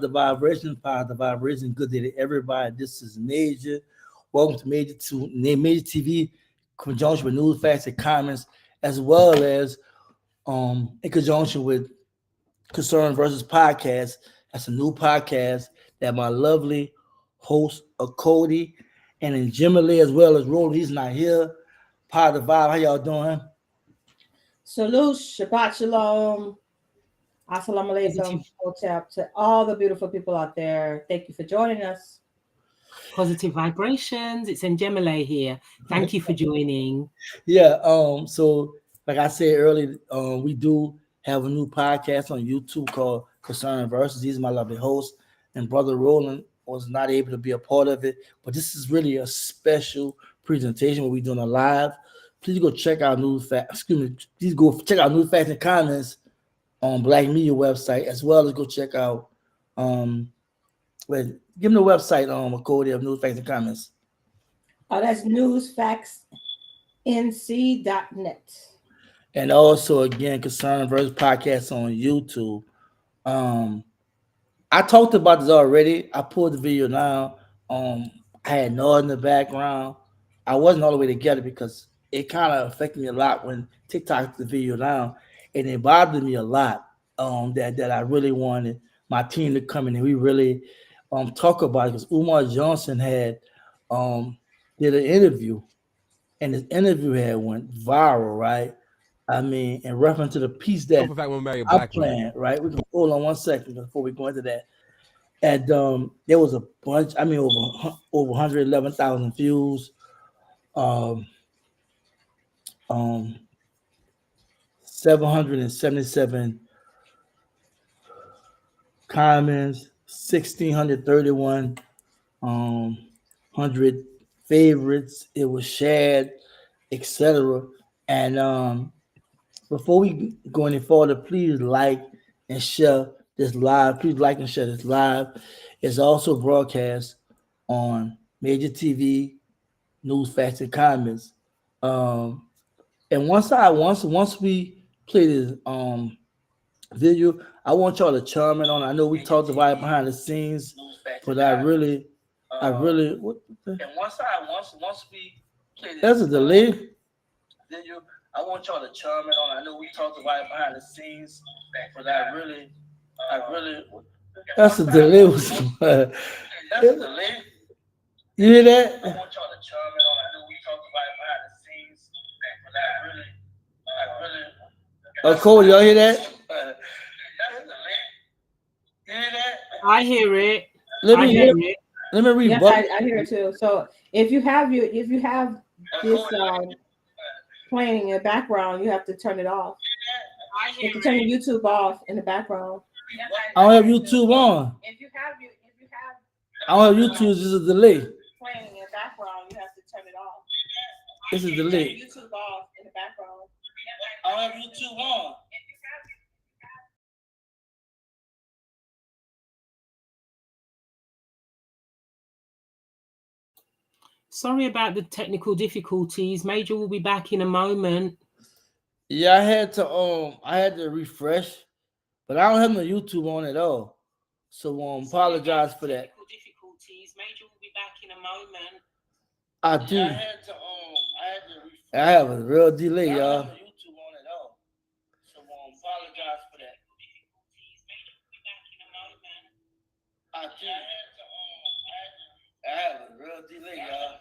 Positive vibration. Good day to everybody. This is Major. Welcome to Major TV, conjunction with news, facts, and comments, as well as in conjunction with Concern versus Podcast. That's a new podcast that my lovely host Cody and then Jimmy as well as Roland. He's not here. Positive vibe. How y'all doing? Salute, Shabbat Shalom, Assalamu alaikum, Hotep, to all the beautiful people out there. Thank you for joining us. Positive vibrations. It's Njemile here. Thank you for joining. Yeah. So like I said earlier, we do have a new podcast on YouTube called Concern Versus. He's my lovely host, and Brother Roland was not able to be a part of it, but this is really a special presentation where we're doing a live. Please go check out please go check out News Facts and Comments on Black Media website, as well as go check out give me the website Cody of News Facts and Comments. That's newsfactsnc.net. And also again, Concern Versus Podcast on YouTube. I talked about this already. I pulled the video now. I had noise in the background. I wasn't all the way together because it kind of affected me a lot when TikTok took the video down, and it bothered me a lot. That I really wanted my team to come in and we really talk about it, because Umar Johnson had did an interview, and his interview had went viral, right? I mean, in reference to the piece that I'm playing, right? We can hold on 1 second before we go into that. And there was a bunch. I mean, over 111,000 views. 777 comments, 1,631 hundred favorites. It was shared, etc. And before we go any further, please like and share this live. Please like and share this live. It's also broadcast on Major TV, News, Facts, and Comments. And once we play this video, I want y'all to chime in on it. I know we talked about it behind the scenes, but I really what the, and once we play this, there's a delay video. I want y'all to chime in on it. I know we talked about it behind the scenes, but I really that's a delay. That's a delay. You hear that? I want y'all to chime in on it. I know we talked about it behind the scenes. Cody, y'all hear that? You hear that? I hear it. Let me read. Yes, I hear it too. So if you have this playing in the background, you have to turn it off. You have to turn YouTube off in the background. I don't have YouTube on. If you have I don't have YouTube. This is a delay. Playing in the background, you have to turn it off. This is delay. YouTube off in the background. I don't have YouTube on. Sorry about the technical difficulties. Major will be back in a moment. Yeah, I had to refresh, but I don't have no YouTube on at all. So apologize for that. Difficulties. Major will be back in a moment. I do. I have a real delay, y'all. I don't have no YouTube on at all. So apologize for that. Major will be back in a moment. I do. I have a real delay, y'all.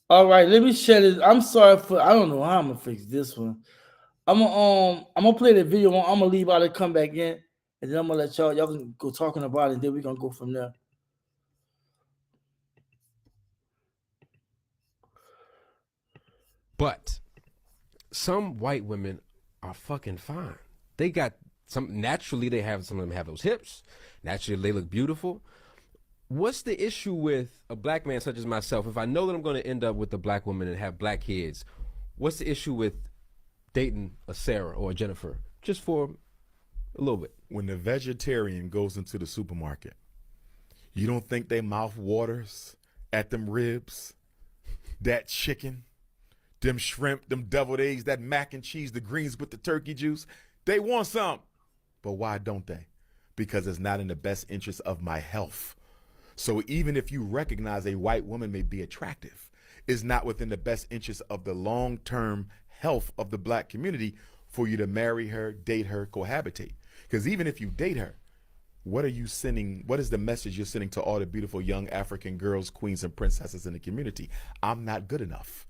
All right, let me share this. I'm sorry I don't know how I'm gonna fix this one. I'm gonna play the video. I'm gonna leave out and come back in, and then I'm gonna let y'all can go talking about it, and then we're gonna go from there. But some white women are fucking fine. They got naturally some of them have those hips. Naturally they look beautiful. What's the issue with a black man such as myself? If I know that I'm going to end up with a black woman and have black kids, what's the issue with dating a Sarah or a Jennifer just for a little bit? When the vegetarian goes into the supermarket, you don't think they mouth waters at them ribs, that chicken, them shrimp, them deviled eggs, that mac and cheese, the greens with the turkey juice? They want some. But why don't they? Because it's not in the best interest of my health. So even if you recognize a white woman may be attractive, it's not within the best interest of the long-term health of the black community for you to marry her, date her, cohabitate. Because even if you date her, what are you sending? What is the message you're sending to all the beautiful young African girls, queens, and princesses in the community? I'm not good enough.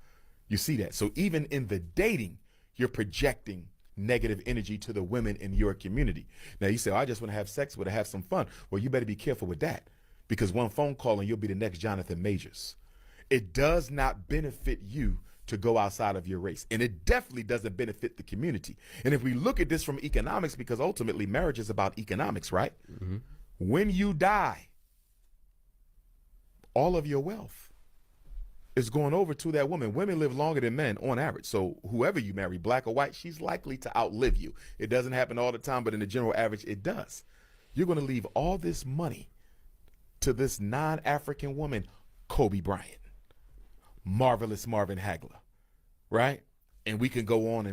You see that? So even in the dating, you're projecting negative energy to the women in your community. Now you say, oh, I just want to have sex with her, have some fun. Well, you better be careful with that, because one phone call and you'll be the next Jonathan Majors. It does not benefit you to go outside of your race. And it definitely doesn't benefit the community. And if we look at this from economics, because ultimately marriage is about economics, right? Mm-hmm. When you die, all of your wealth is going over to that woman. Women live longer than men on average. So whoever you marry, black or white, she's likely to outlive you. It doesn't happen all the time, but in the general average, it does. You're going to leave all this money to this non-African woman, Kobe Bryant, marvelous Marvin Hagler, right? And we can go on.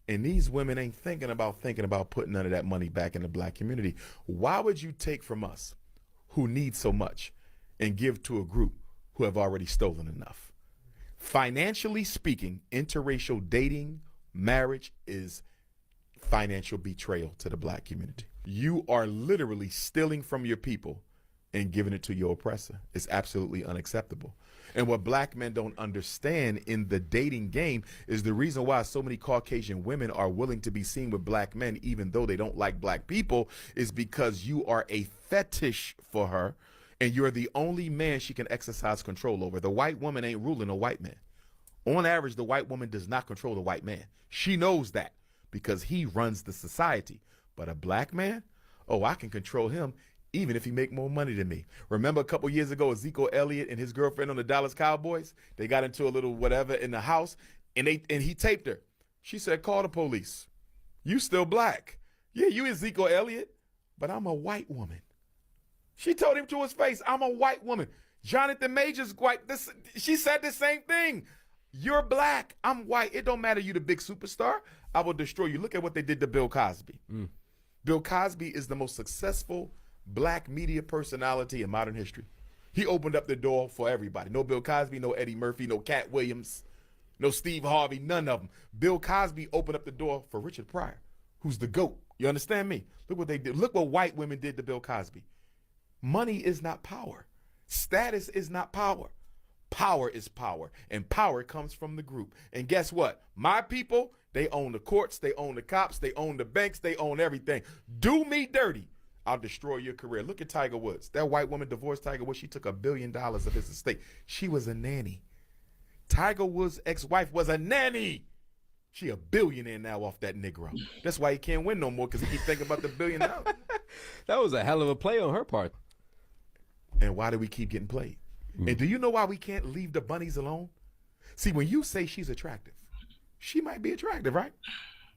And these women ain't thinking about putting none of that money back in the black community. Why would you take from us who need so much and give to a group who have already stolen enough? Financially speaking, interracial dating, marriage is financial betrayal to the black community. You are literally stealing from your people and giving it to your oppressor. It's absolutely unacceptable. And what black men don't understand in the dating game is the reason why so many Caucasian women are willing to be seen with black men, even though they don't like black people, is because you are a fetish for her and you're the only man she can exercise control over. The white woman ain't ruling a white man. On average, the white woman does not control the white man. She knows that because he runs the society. But a black man, oh, I can control him even if he make more money than me. Remember a couple years ago, Ezekiel Elliott and his girlfriend on the Dallas Cowboys? They got into a little whatever in the house, and he taped her. She said, call the police. You still black. Yeah, you Ezekiel Elliott, but I'm a white woman. She told him to his face, I'm a white woman. Jonathan Majors white. She said the same thing. You're black. I'm white. It don't matter. You the big superstar. I will destroy you. Look at what they did to Bill Cosby. Bill Cosby is the most successful black media personality in modern history. He opened up the door for everybody. No Bill Cosby, no Eddie Murphy, no Cat Williams, no Steve Harvey, none of them. Bill Cosby opened up the door for Richard Pryor, who's the GOAT. You understand me? Look what they did. Look what white women did to Bill Cosby. Money is not power. Status is not power. Power is power, and power comes from the group. And guess what? My people, they own the courts, they own the cops, they own the banks, they own everything. Do me dirty, I'll destroy your career. Look at Tiger Woods. That white woman divorced Tiger Woods. She took $1 billion of his estate. She was a nanny. Tiger Woods' ex-wife was a nanny. She a billionaire now off that Negro. That's why he can't win no more, because he keep thinking about the $1 billion. That was a hell of a play on her part. And why do we keep getting played? And do you know why we can't leave the bunnies alone? See, when you say she's attractive, she might be attractive, right?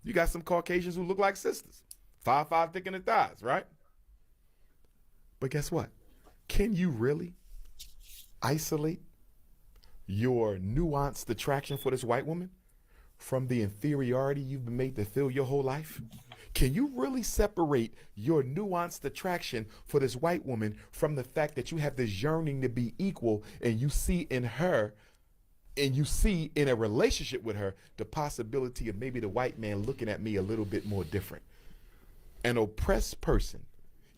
You got some Caucasians who look like sisters. 5'5" thick in the thighs, right? But guess what? Can you really isolate your nuanced attraction for this white woman from the inferiority you've been made to feel your whole life? Can you really separate your nuanced attraction for this white woman from the fact that you have this yearning to be equal, and you see in her, and you see in a relationship with her, the possibility of maybe the white man looking at me a little bit more different? An oppressed person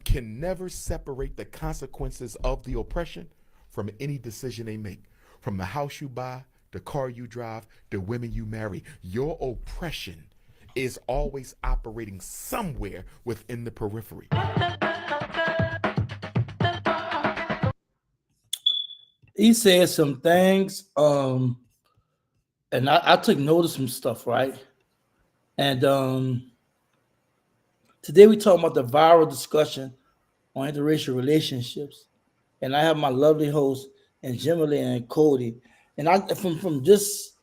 can never separate the consequences of the oppression from any decision they make. From the house you buy, the car you drive, the women you marry. Your oppression is always operating somewhere within the periphery. He said some things, and I took notice of some stuff, right? And today we talking about the viral discussion on interracial relationships, and I have my lovely hosts and Jimmy and Cody, and I from just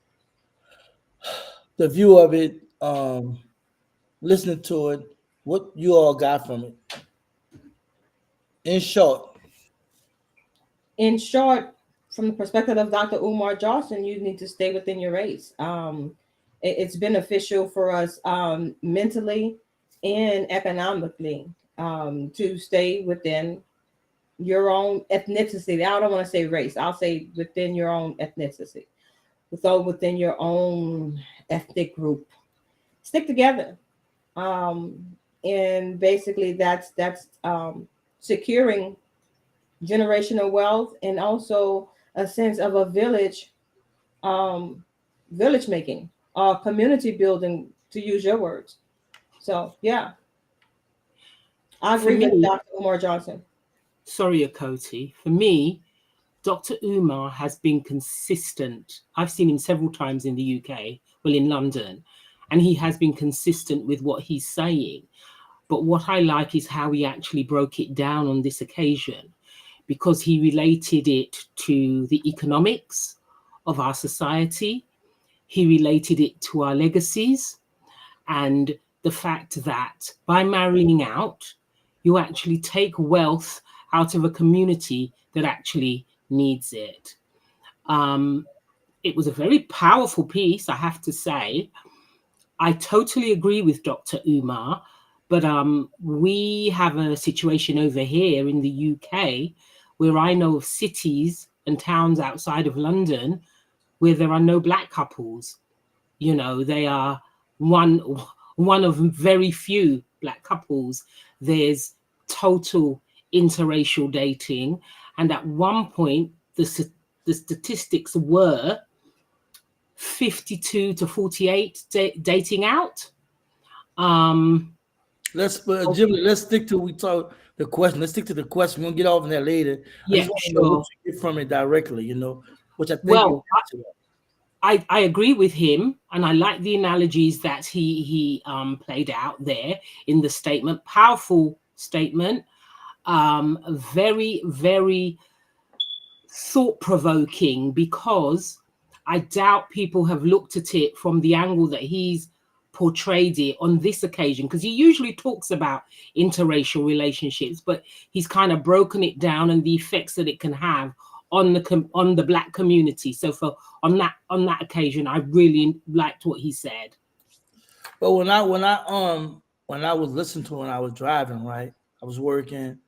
the view of it, listening to it, what you all got from it. In short, from the perspective of Dr. Umar Johnson, you need to stay within your race. It's beneficial for us mentally, and economically, to stay within your own ethnicity. I don't want to say race. I'll say within your own ethnicity. So within your own ethnic group, stick together. Um, and basically, that's securing generational wealth and also a sense of a um, village making, community building, to use your words. So yeah, I For agree with me, Dr. Umar Johnson. sorry, Akoti, for me, Dr. Umar has been consistent. I've seen him several times in the UK, well, in London, and he has been consistent with what he's saying. But what I like is how he actually broke it down on this occasion, because he related it to the economics of our society, he related it to our legacies, and the fact that by marrying out, you actually take wealth out of a community that actually needs it. Um, it was a very powerful piece, I have to say. I totally agree with Dr. Umar, but we have a situation over here in the UK where I know of cities and towns outside of London where there are no black couples. You know, they are one one of very few black couples. There's total interracial dating, and at one point the statistics were 52 to 48 dating out. Um, Jimmy, let's stick to we talk the question. Let's stick to the question. We'll get off on that later. I yeah, just want to know what sure. you get from it directly, which I think you Well, answered. I agree with him, and I like the analogies that he played out there in the statement. Powerful statement, very, very thought provoking, because I doubt people have looked at it from the angle that he's portrayed it on this occasion, because he usually talks about interracial relationships, but he's kind of broken it down and the effects that it can have on the black community. So for on that occasion, I really liked what he said. But when I was listening to it when I was driving, right, I was working,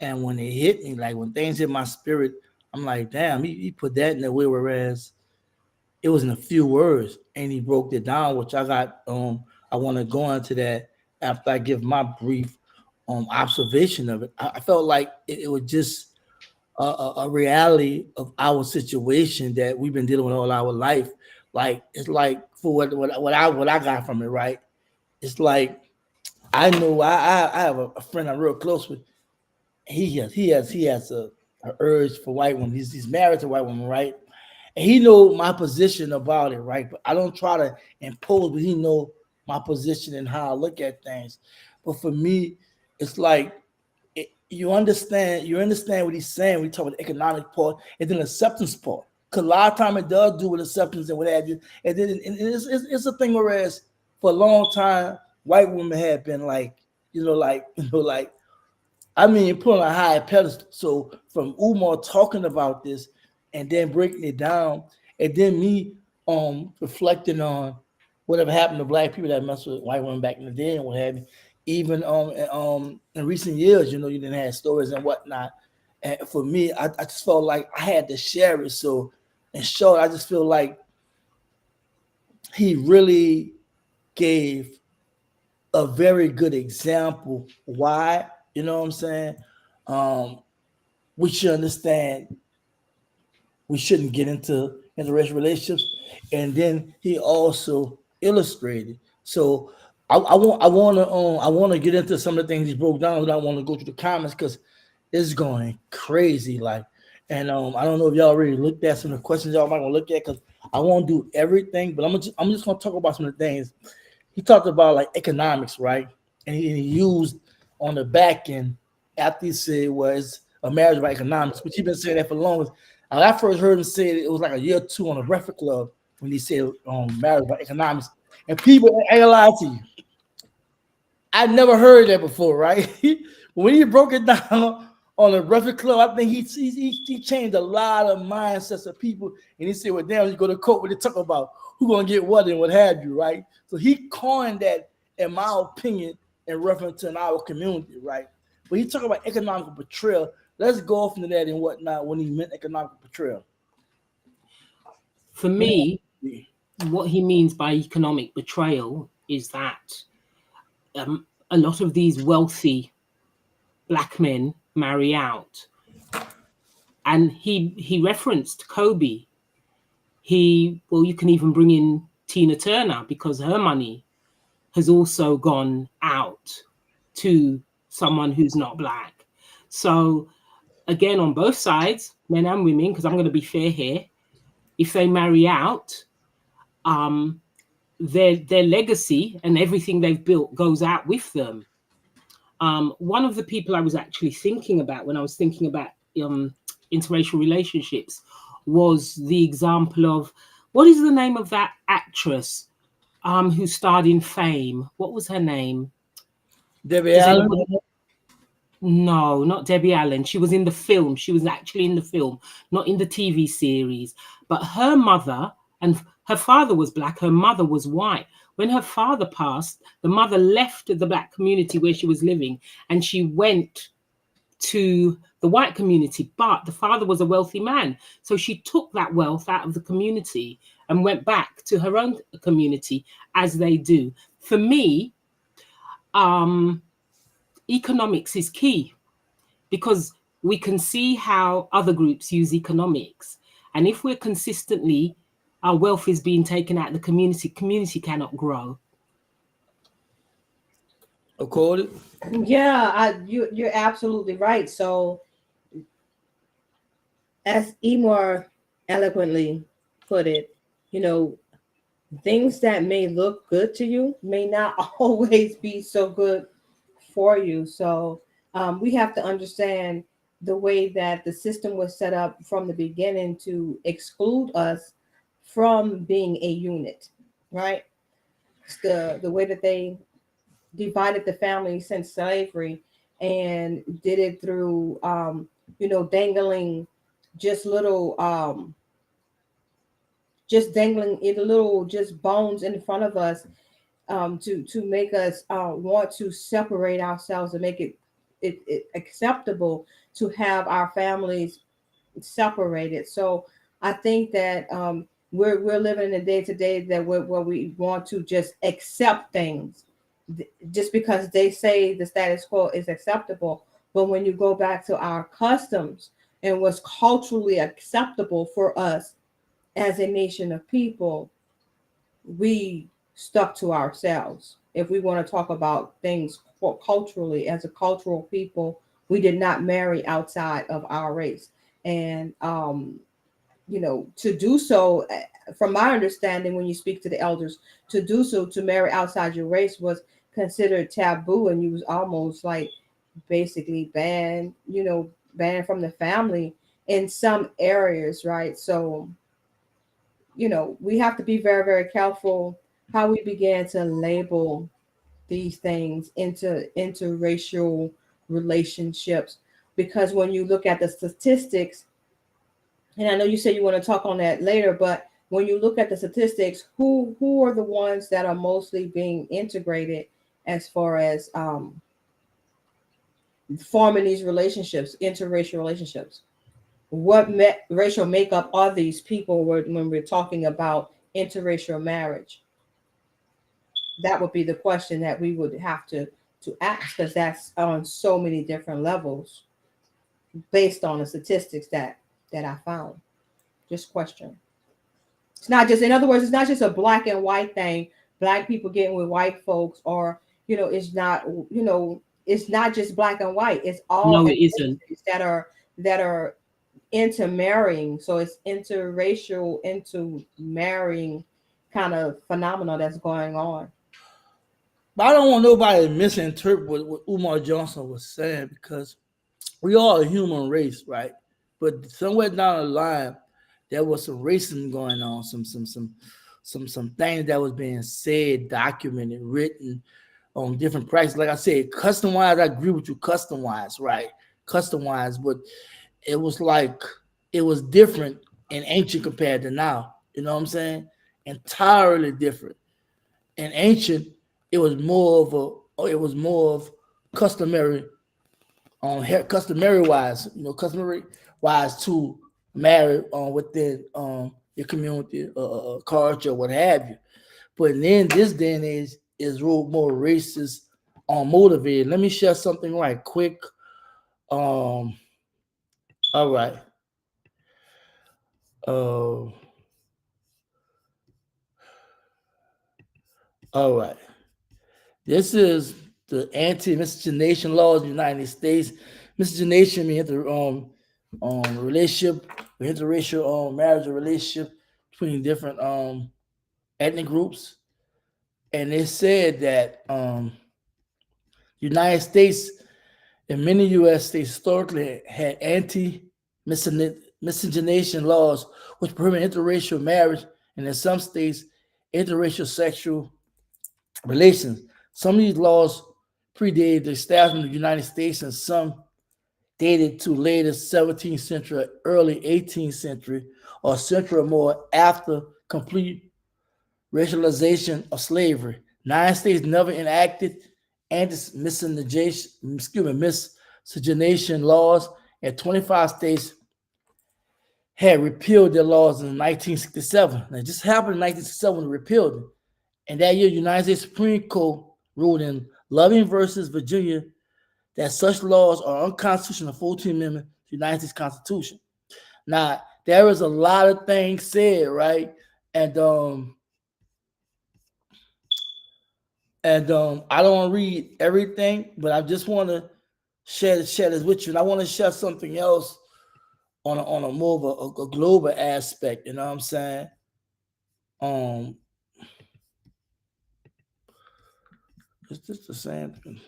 and when it hit me, like when things hit my spirit, I'm like, damn, he put that in the way, whereas it was in a few words, and he broke it down, which I want to go into that after I give my brief observation of it. I felt like it was just a reality of our situation that we've been dealing with all our life. Like it's like for what I got from it, right? It's like I know I have a friend I'm real close with. He has a urge for white women. He's married to a white woman, right? And he know my position about it, right? But I don't try to impose, but he know my position and how I look at things. But for me, it's like you understand what he's saying. We talk about the economic part and then the acceptance part. Because a lot of time it does do with acceptance and what have you. And then it's a thing whereas for a long time, white women have been like, like I mean, put on a high pedestal. So from Umar talking about this and then breaking it down, and then me reflecting on whatever happened to black people that messed with white women back in the day and what have you. Even in recent years, you didn't have stories and whatnot. And for me, I just felt like I had to share it. So in short, I just feel like he really gave a very good example why, you know what I'm saying? Um, we should understand we shouldn't get into interracial relationships. And then he also illustrated. So I want to get into some of the things he broke down, but I want to go through the comments because it's going crazy. Like, and I don't know if y'all already looked at some of the questions y'all might want to look at because I won't do everything, but I'm just gonna talk about some of the things he talked about, like economics, right? And he used on the back end after he said was a marriage by economics, which he's been saying that for long. When I first heard him say it was like a year or two on the Breakfast Club when he said marriage by economics. And people, I ain't gonna lie to you, I never heard that before, right? When he broke it down on the Breakfast Club, I think he changed a lot of mindsets of people. And he said, well, damn, you go to court when they talk about who gonna get what and what have you, right? So he coined that, in my opinion, in reference to in our community, right? When he talk about economical betrayal, let's go off into that and whatnot when he meant economical betrayal. For me, what he means by economic betrayal is that a lot of these wealthy black men marry out, and he referenced Kobe. You can even bring in Tina Turner because her money has also gone out to someone who's not black. So again, on both sides, men and women, because I'm going to be fair here, if they marry out, their legacy and everything they've built goes out with them. One of the people I was actually thinking about when I was thinking about interracial relationships was the example of, what is the name of that actress who starred in Fame? What was her name? Debbie Does Allen. anyone know? No, not Debbie Allen. She was in the film. She was actually in the film, not in the TV series. But her mother and her father was black. Her mother was white. When her father passed, the mother left the black community where she was living and she went to the white community. But the father was a wealthy man. So she took that wealth out of the community and went back to her own community, as they do. For me, economics is key, because we can see how other groups use economics. And if we're consistently, our wealth is being taken out of the community cannot grow. Accorded. Yeah, you're absolutely right. So, as Emor eloquently put it, you know, things that may look good to you may not always be so good for you. So, we have to understand the way that the system was set up from the beginning to exclude us from being a unit, right? The way that they divided the family since slavery and did it through dangling just little just dangling in little just bones in front of us, to make us want to separate ourselves and make it acceptable to have our families separated. So I think that we're living in a day to day that where we want to just accept things just because they say the status quo is acceptable. But when you go back to our customs and what's culturally acceptable for us as a nation of people, we stuck to ourselves. If we want to talk about things culturally, as a cultural people, we did not marry outside of our race. And to do so, from my understanding, when you speak to the elders, to do so, to marry outside your race was considered taboo, and you was almost like basically banned from the family in some areas, right? So we have to be very, very careful how we begin to label these things into interracial relationships, because when you look at the statistics, and I know you said you want to talk on that later, but when you look at the statistics, who are the ones that are mostly being integrated as far as forming these relationships, interracial relationships? What racial makeup are these people when we're talking about interracial marriage? That would be the question that we would have to ask, because that's on so many different levels based on the statistics that I found. Just question. It's not just, in other words, it's not just a black and white thing. Black people getting with white folks, or it's not just black and white. It's all No, it isn't. ethnicities that are intermarrying. So it's interracial, intermarrying kind of phenomena that's going on. But I don't want nobody to misinterpret what Umar Johnson was saying, because we are a human race, right? But somewhere down the line, there was some racism going on, some things that was being said, documented, written on different practices. Like I said, custom wise, I agree with you, custom wise, right? Custom wise, but it was like it was different in ancient compared to now. You know what I'm saying? Entirely different. In ancient, it was more of or it was more of customary, customary wise, customary wise to marry within your community, culture, what have you. But then this day and age is real more racist, motivated. Let me share something right quick. Um, all right. Uh, all right. This is the anti-miscegenation laws of the United States. Miscegenation means the relationship, interracial marriage or relationship between different ethnic groups. And they said that United States and many U.S. states historically had anti-miscegenation laws which prohibit interracial marriage, and in some states, interracial sexual relations. Some of these laws predated the establishment of the United States, and some dated to later 17th century, early 18th century, or a century or more after complete racialization of slavery. The United States never enacted miscegenation laws, and 25 states had repealed their laws in 1967. Now, it just happened in 1967 when they repealed them. And that year, United States Supreme Court ruled in Loving versus Virginia that such laws are unconstitutional, 14th Amendment to the United States Constitution. Now, there is a lot of things said, right? And I don't want to read everything, but I just want to share this with you. And I want to share something else on a more of a global aspect. You know what I'm saying? Um, is this the same thing?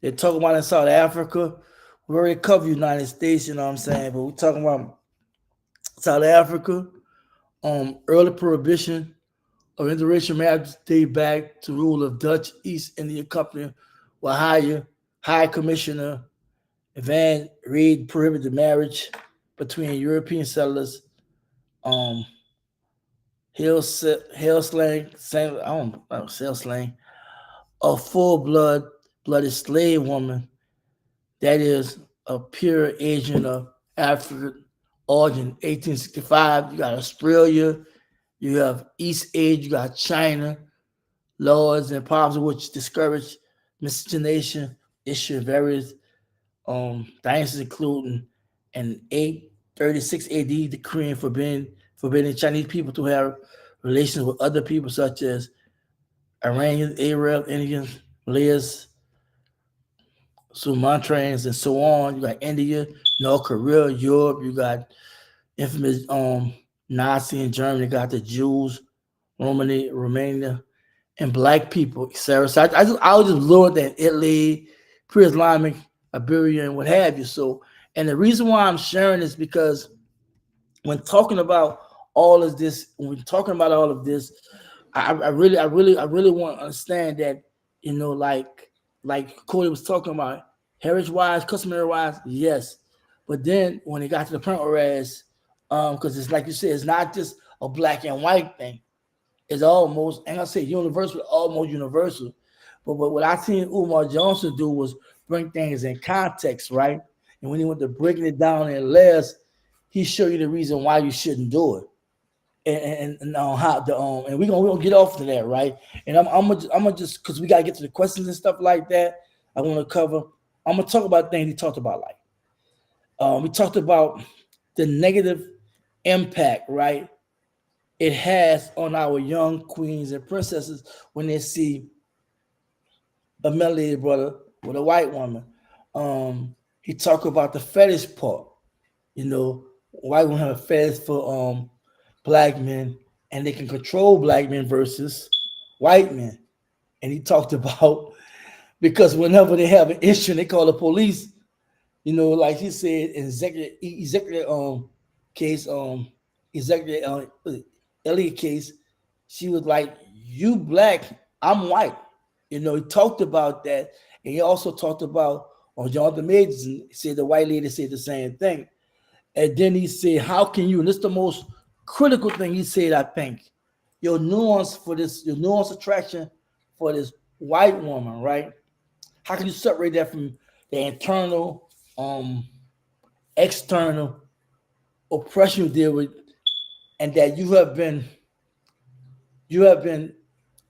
They're talking about in South Africa. We already covered United States, you know what I'm saying? But we're talking about South Africa. Early prohibition of interracial marriage date back to rule of Dutch East India Company, while High Commissioner Van Reed prohibited marriage between European settlers, um, Hill slang, I don't sell slang, a blooded slave woman that is a pure Asian of African origin. 1865, you got Australia, you have East Asia, you got China, laws and policies which discourage miscegenation, issue various dynasties, including in 836 AD, decreeing forbidding Chinese people to have relations with other people such as Iranians, Arabs, Indians, Malayas, Sumatrans, and so on. You got India, North Korea, Europe. You got infamous Nazi in Germany. You got the Jews, Romania, and black people, etc. So I was just lured that Italy, pre-Islamic, Iberia, and what have you. So, and the reason why I'm sharing this because when talking about all of this, when we're talking about all of this, I really want to understand that, like Cody was talking about, heritage wise, customary wise, yes. But then when it got to the point whereas, because it's like you said, it's not just a black and white thing. It's almost, and I say universal, almost universal. But what I seen Umar Johnson do was bring things in context, right? And when he went to breaking it down in layers, he showed you the reason why you shouldn't do it. And how the and we're gonna get off to that, right? And I'm gonna just because we gotta get to the questions and stuff like that. I want to cover. I'm gonna talk about things he talked about, like we talked about the negative impact, right? It has on our young queens and princesses when they see a melanated brother with a white woman. He talked about the fetish part. White women have a fetish for black men, and they can control black men versus white men. And he talked about because whenever they have an issue, they call the police. Like he said in executive case, executive Elliot case, she was like, "You black, I'm white." He talked about that, and he also talked about on Jonathan Majors, said the white lady said the same thing. And then he said, "How can you?" And this is the most critical thing he said, I think. Your nuance attraction for this white woman, right? How can you separate that from the internal, external oppression you deal with, and that you have been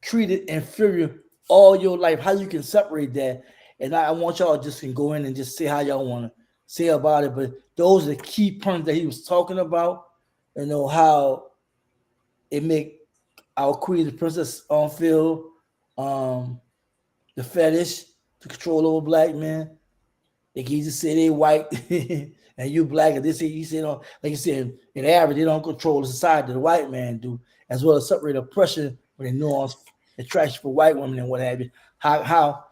treated inferior all your life? How you can separate that? And I want y'all just can go in and just say how y'all want to say about it. But those are the key points that he was talking about. You know how it make our queen, the princess, feel um, the fetish to control over black men. They can just say they white and you black, and they say you say like you said, in average they don't control the society the white man do, as well as separate oppression with the nuance attraction for white women and what have you. How how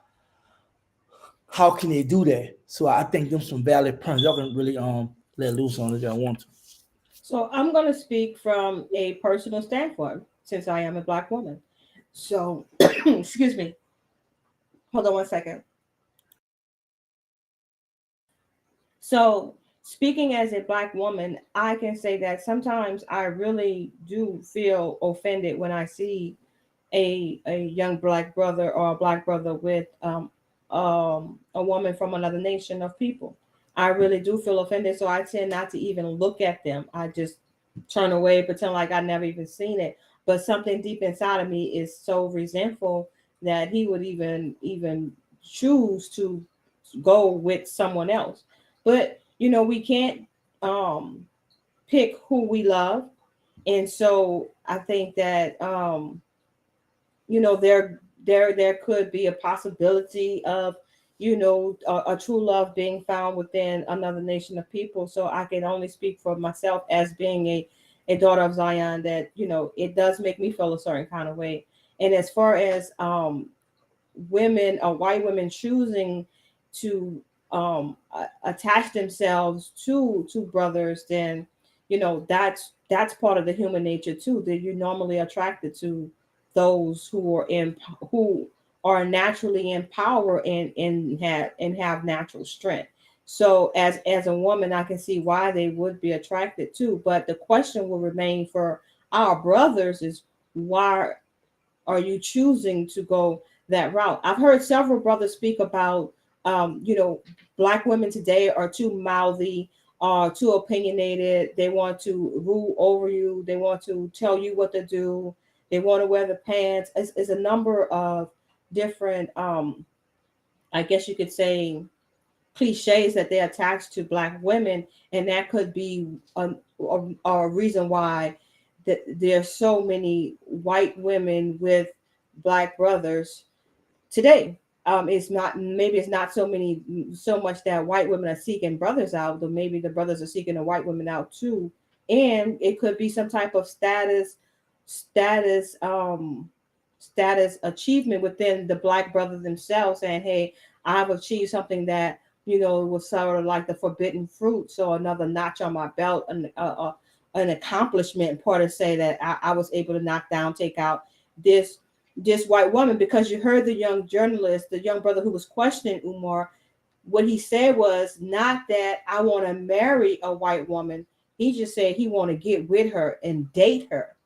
how can they do that? So I think them some valid points. Y'all can really let loose on it if y'all want to. So I'm going to speak from a personal standpoint since I am a black woman. So, excuse me. Hold on one second. So, speaking as a black woman, I can say that sometimes I really do feel offended when I see a young black brother or a black brother with a woman from another nation of people. I really do feel offended, so I tend not to even look at them. I just turn away, pretend like I never even seen it. But something deep inside of me is so resentful that he would even choose to go with someone else. But we can't um, pick who we love, and so I think that there could be a possibility of a true love being found within another nation of people. So I can only speak for myself as being a daughter of Zion, that it does make me feel a certain kind of way. And as far as women or white women choosing to attach themselves to brothers, then that's part of the human nature too, that you're normally attracted to those who are naturally in power and have natural strength. So as a woman, I can see why they would be attracted to, but the question will remain for our brothers is, why are you choosing to go that route? I've heard several brothers speak about, black women today are too mouthy, are too opinionated. They want to rule over you. They want to tell you what to do. They want to wear the pants. It's a number of different, I guess you could say, cliches that they attach to black women, and that could be a reason why that there's so many white women with black brothers today. It's not so much that white women are seeking brothers out, but maybe the brothers are seeking the white women out too. And it could be some type of status status achievement within the black brothers themselves, saying, hey, I've achieved something that was sort of like the forbidden fruit, so another notch on my belt, an accomplishment, part of say that I was able to knock down, take out this white woman. Because you heard the young journalist, the young brother who was questioning Umar, what he said was not that I want to marry a white woman. He just said he want to get with her and date her.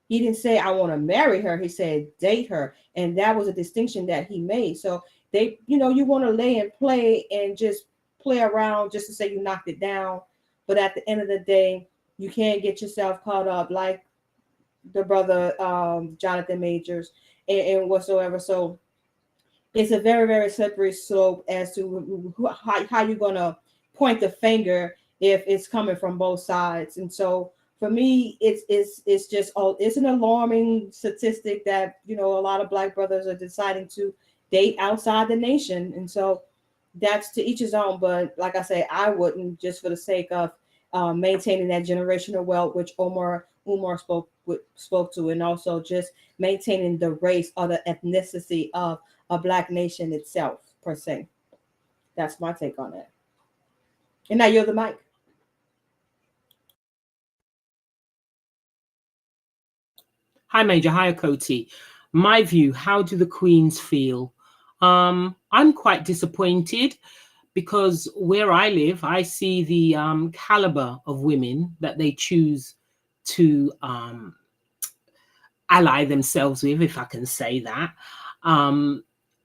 He didn't say I want to marry her. He said date her, and that was a distinction that he made. So you want to lay and play and just play around just to say you knocked it down, but at the end of the day, you can't get yourself caught up like the brother Jonathan Majors and whatsoever. So it's a very, very slippery slope as to how you're going to point the finger if it's coming from both sides. And so for me, it's just it's an alarming statistic that a lot of black brothers are deciding to date outside the nation. And so that's to each his own. But like I say, I wouldn't, just for the sake of maintaining that generational wealth, which Umar spoke to, and also just maintaining the race or the ethnicity of a black nation itself per se. That's my take on it. And now you're the mic. Hi, Major. Hi, Koti. My view, how do the Queens feel? I'm quite disappointed because where I live, I see the caliber of women that they choose to ally themselves with, if I can say that.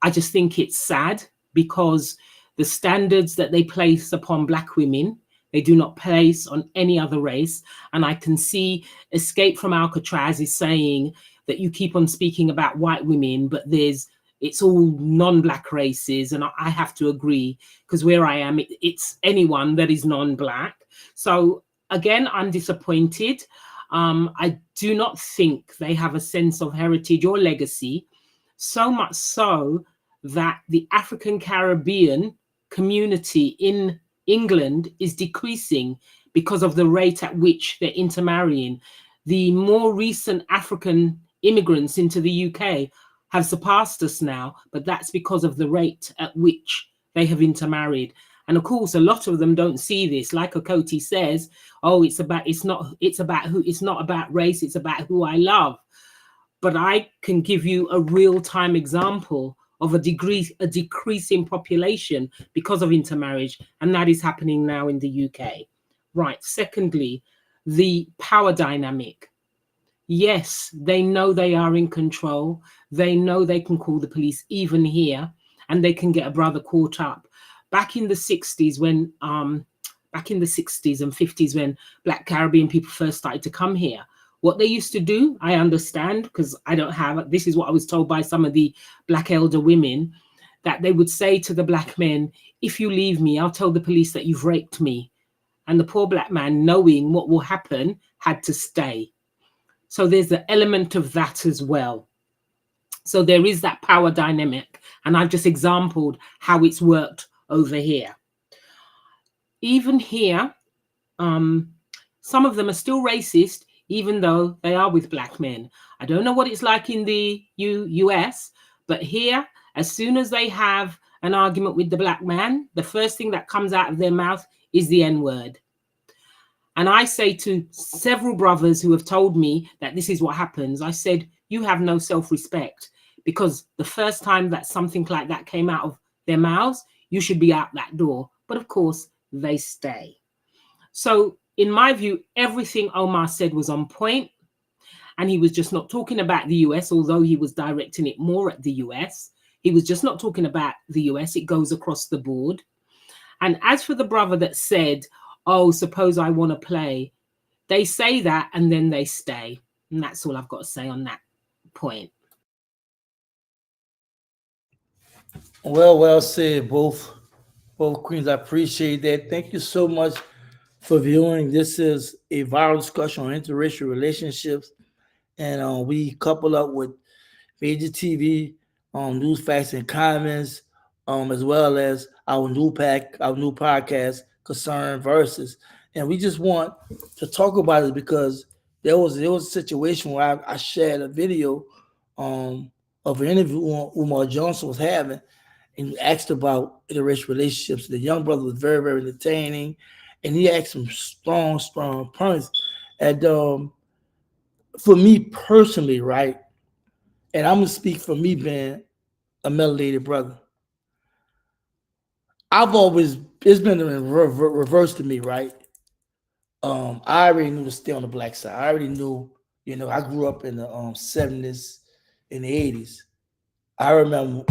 I just think it's sad because the standards that they place upon Black women, they do not place on any other race. And I can see Escape from Alcatraz is saying that you keep on speaking about white women, but it's all non-Black races. And I have to agree, because where I am, it's anyone that is non-Black. So again, I'm disappointed. I do not think they have a sense of heritage or legacy, so much so that the African Caribbean community in England is decreasing because of the rate at which they're intermarrying. The more recent African immigrants into the UK have surpassed us now, but that's because of the rate at which they have intermarried. And of course, a lot of them don't see this. Like Okoti says, oh, it's not about race, it's about who I love. But I can give you a real-time example of a decrease in population because of intermarriage, and that is happening now in the UK. Right. Secondly, the power dynamic. Yes, they know they are in control. They know they can call the police even here, and they can get a brother caught up. Back in the 60s and 50s, when Black Caribbean people first started to come here, what they used to do, I understand, because I don't have, this is what I was told by some of the Black elder women, that they would say to the Black men, if you leave me, I'll tell the police that you've raped me. And the poor Black man, knowing what will happen, had to stay. So there's the element of that as well. So there is that power dynamic. And I've just exampled how it's worked over here. Even here, some of them are still racist, even though they are with Black men. I don't know what it's like in the US, but here, as soon as they have an argument with the Black man, the first thing that comes out of their mouth is the N-word. And I say to several brothers who have told me that this is what happens, I said, you have no self-respect, because the first time that something like that came out of their mouths, you should be out that door. But of course, they stay. So in my view, everything Omar said was on point, and he was just not talking about the US, although he was directing it more at the US. He was just not talking about the US. It goes across the board. And as for the brother that said, oh, suppose I want to play, they say that and then they stay. And that's all I've got to say on that point. Well said, both queens. I appreciate that. Thank you so much for viewing. This is a viral discussion on interracial relationships, and we couple up with Major TV, news, facts, and comments, as well as our new podcast, Concern Versus, and we just want to talk about it because there was a situation where I shared a video, of an interview Umar Johnson was having, and he asked about interracial relationships. The young brother was very, very entertaining, and he asked some strong points. And for me personally, right, and I'm gonna speak for me being a melanated brother. It's been in reverse to me, right? I already knew to stay on the black side. I already knew, I grew up in the 70s, in the 80s. I remember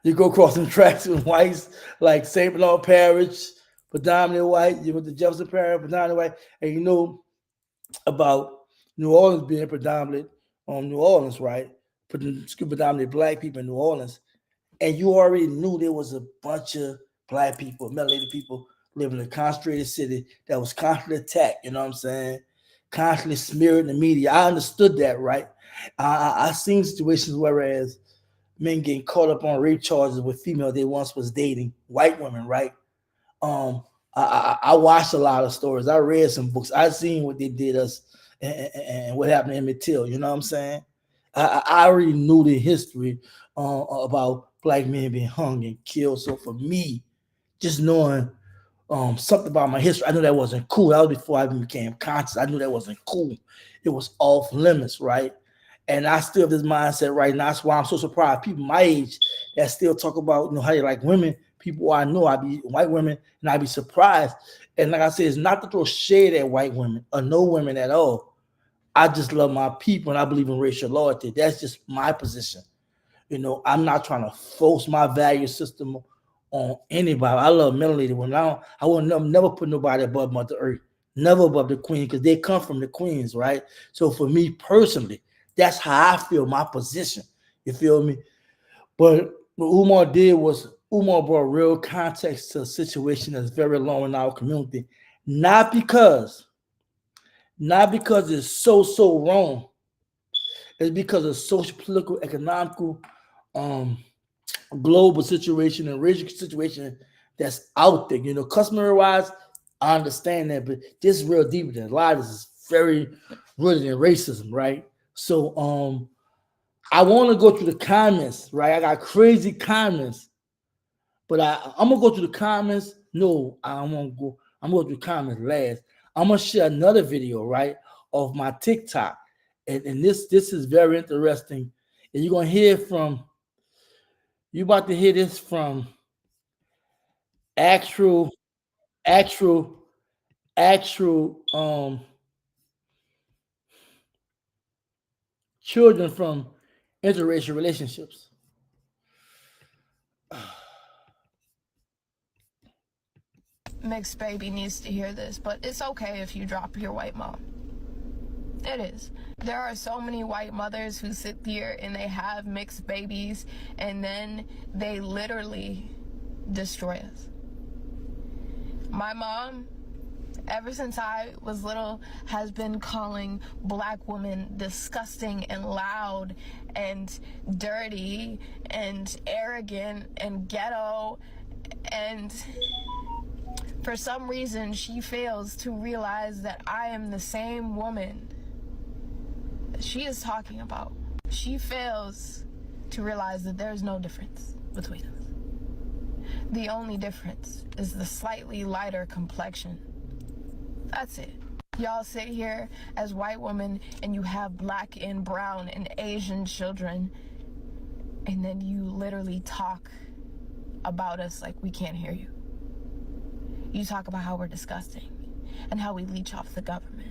you go across some tracks with whites like St. Bernard Parish, predominantly white. You went to Jefferson Parish, predominantly white, and you know about New Orleans being predominant on New Orleans, right? Predominantly black people in New Orleans, and you already knew there was a bunch of black people, melanated people living in a concentrated city that was constantly attacked. You know what I'm saying? Constantly smeared in the media. I understood that, right? I seen situations whereas men getting caught up on rape charges with female they once was dating, white women, right? I watched a lot of stories. I read some books. I seen what they did us and what happened to Emmett Till. You know what I'm saying? I already knew the history about black men being hung and killed. So for me, just knowing something about my history, I knew that wasn't cool. That was before I even became conscious. I knew that wasn't cool. It was off limits, right? And I still have this mindset right now. That's why I'm so surprised. People my age that still talk about, how they like women. People I know, I be white women, and I be surprised. And like I said, it's not to throw shade at white women or no women at all. I just love my people, and I believe in racial loyalty. That's just my position. I'm not trying to force my value system on anybody. I love Melody. I will never put nobody above Mother Earth, never above the Queen, because they come from the Queens, right? So for me personally, that's how I feel my position. You feel me? But what Umar did was Umar brought real context to a situation that's very low in our community. Not because it's so wrong. It's because of social, political, economical, um, global situation and racial situation that's out there. Customary wise, I understand that, but this is real deeper than a lot of this is very rooted in racism, right? So I want to go through the comments, right? I got crazy comments, but I'm gonna go through the comments. No, I won't go. I'm gonna go through the comments last. I'm gonna share another video, right, of my TikTok, and this is very interesting, and you're gonna hear from. You about to hear this from actual, actual, actual children from interracial relationships. Mixed baby needs to hear this, but it's okay if you drop your white mom. It is. There are so many white mothers who sit here and they have mixed babies and then they literally destroy us. My mom, ever since I was little, has been calling black women disgusting and loud and dirty and arrogant and ghetto, and for some reason she fails to realize that I am the same woman that she is talking about. She fails to realize that there's no difference between us. The only difference is the slightly lighter complexion. That's it. Y'all sit here as white women and you have black and brown and Asian children, and then you literally talk about us like we can't hear you. You talk about how we're disgusting and how we leech off the government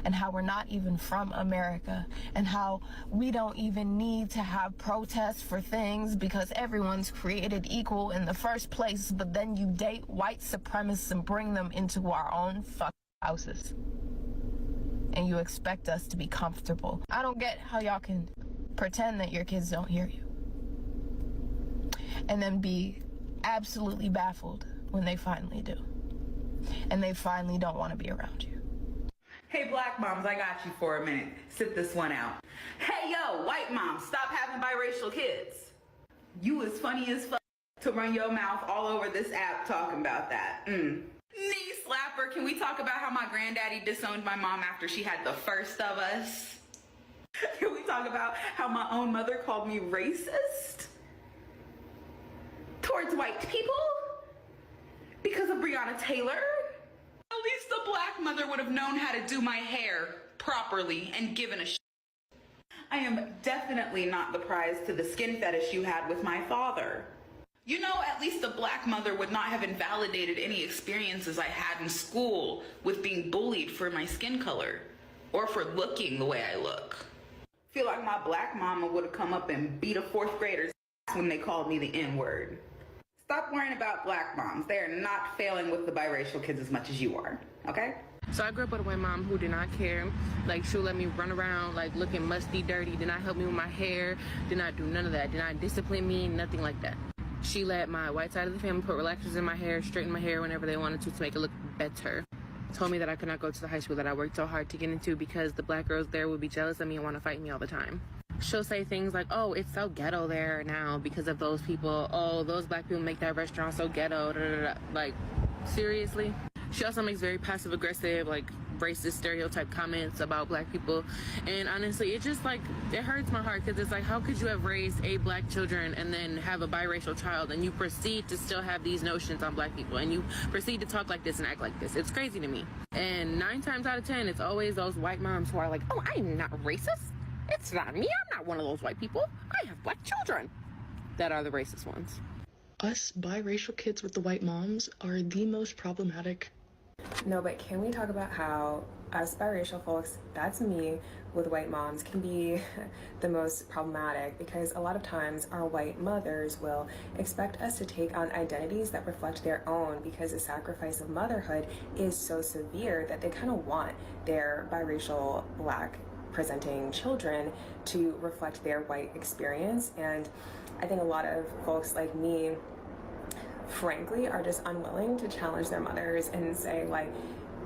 and how we're not even from America and how we don't even need to have protests for things because everyone's created equal in the first place, but then you date white supremacists and bring them into our own fucking houses. And you expect us to be comfortable. I don't get how y'all can pretend that your kids don't hear you and then be absolutely baffled when they finally do. And they finally don't want to be around you. Hey black moms, I got you for a minute. Sit this one out. Hey yo, white moms, stop having biracial kids. You as funny as fuck to run your mouth all over this app talking about that. Knee slapper, can we talk about how my granddaddy disowned my mom after she had the first of us? Can we talk about how my own mother called me racist towards white people because of Breonna Taylor? At least the black mother would have known how to do my hair properly and given a shit. I am definitely not the prize to the skin fetish you had with my father. At least the black mother would not have invalidated any experiences I had in school with being bullied for my skin color or for looking the way I look. Feel like my black mama would have come up and beat a fourth grader's ass when they called me the N-word. Stop worrying about black moms. They are not failing with the biracial kids as much as you are, okay? So I grew up with a white mom who did not care. Like, she'll let me run around, like, looking musty, dirty, did not help me with my hair, did not do none of that, did not discipline me, nothing like that. She let my white side of the family put relaxers in my hair, straighten my hair whenever they wanted to make it look better. Told me that I could not go to the high school that I worked so hard to get into because the black girls there would be jealous of me and want to fight me all the time. She'll say things like, oh, it's so ghetto there now because of those people. Oh, those black people make that restaurant so ghetto. Da, da, da. Like, seriously? She also makes very passive aggressive, like, racist stereotype comments about black people. And honestly, it just, like, it hurts my heart because it's like, how could you have raised 8 black children and then have a biracial child and you proceed to still have these notions on black people and you proceed to talk like this and act like this? It's crazy to me. And 9 times out of 10, it's always those white moms who are like, oh, I'm not racist. It's not me. I'm not one of those white people. I have black children. That are the racist ones. Us biracial kids with the white moms are the most problematic No, but can we talk about how us biracial folks, that's me, with white moms, can be the most problematic because a lot of times our white mothers will expect us to take on identities that reflect their own because the sacrifice of motherhood is so severe that they kind of want their biracial black presenting children to reflect their white experience. And I think a lot of folks like me frankly are just unwilling to challenge their mothers and say like,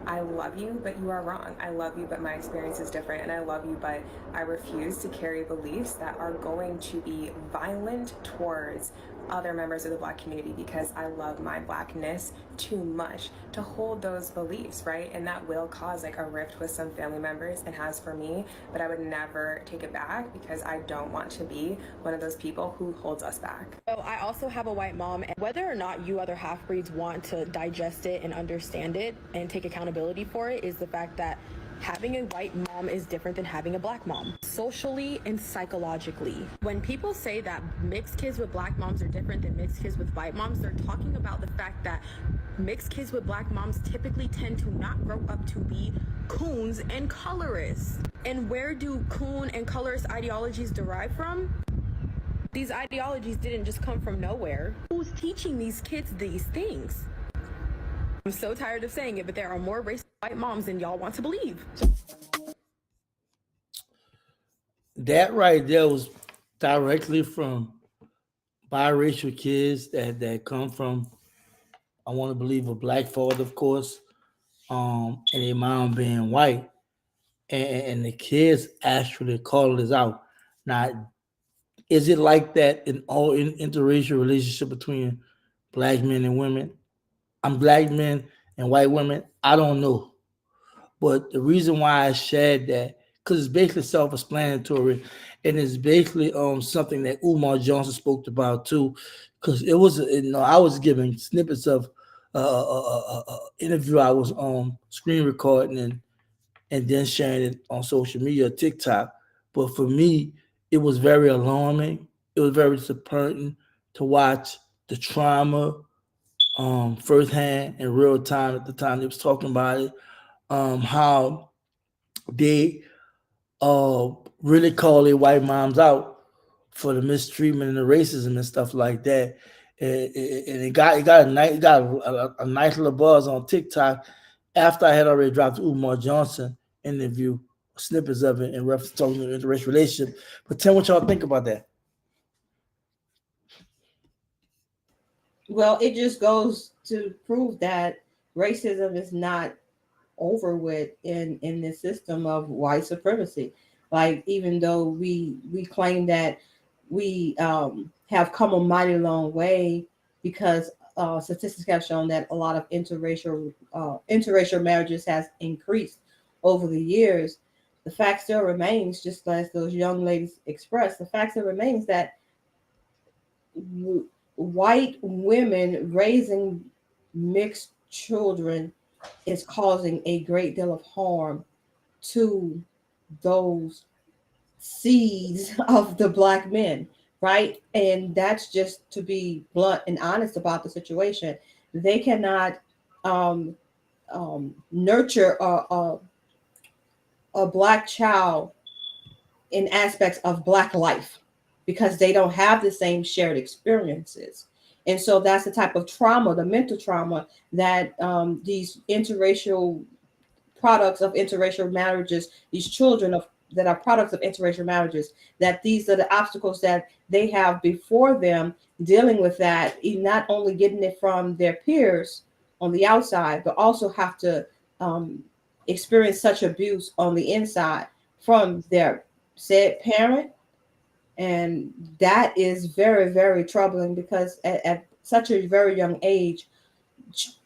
I love you, but you are wrong. I love you, but my experience is different. And I love you, but I refuse to carry beliefs that are going to be violent towards other members of the Black community because I love my Blackness too much to hold those beliefs, right? And that will cause like a rift with some family members and has for me, but I would never take it back because I don't want to be one of those people who holds us back. So I also have a white mom, and whether or not you other half-breeds want to digest it and understand it and take accountability for it is the fact that having a white mom is different than having a black mom, socially and psychologically. When people say that mixed kids with black moms are different than mixed kids with white moms, they're talking about the fact that mixed kids with black moms typically tend to not grow up to be coons and colorists. And where do coon and colorist ideologies derive from? These ideologies didn't just come from nowhere. Who's teaching these kids these things? I'm so tired of saying it, but there are more racist white moms than y'all want to believe. That right there was directly from biracial kids that come from, I want to believe, a black father, of course, and their mom being white, and the kids actually called this out. Now, is it like that in all interracial relationship between black men and women? I'm black men and white women. I don't know. But the reason why I shared that, because it's basically self-explanatory, and it's basically something that Umar Johnson spoke about too, because it was I was giving snippets of interview I was screen recording and then sharing it on social media, TikTok. But for me, it was very alarming. It was very disappointing to watch the trauma firsthand in real time at the time they was talking about it. How they really call their white moms out for the mistreatment and the racism and stuff like that. And it got a nice little buzz on TikTok after I had already dropped the Umar Johnson interview, snippets of it in reference to talking to interracial relationship. But tell me what y'all think about that. Well, it just goes to prove that racism is not over with in this system of white supremacy. Like even though we claim that we have come a mighty long way because statistics have shown that a lot of interracial marriages has increased over the years. The fact still remains, just as those young ladies expressed, the fact still remains that white women raising mixed children is causing a great deal of harm to those seeds of the black men, right? And that's just to be blunt and honest about the situation. They cannot um, nurture a black child in aspects of black life because they don't have the same shared experiences. And so that's the type of trauma, the mental trauma that these interracial products of interracial marriages, these children of that are products of interracial marriages, that these are the obstacles that they have before them dealing with that, not only getting it from their peers on the outside, but also have to experience such abuse on the inside from their said parent. And that is very, very troubling because at such a very young age,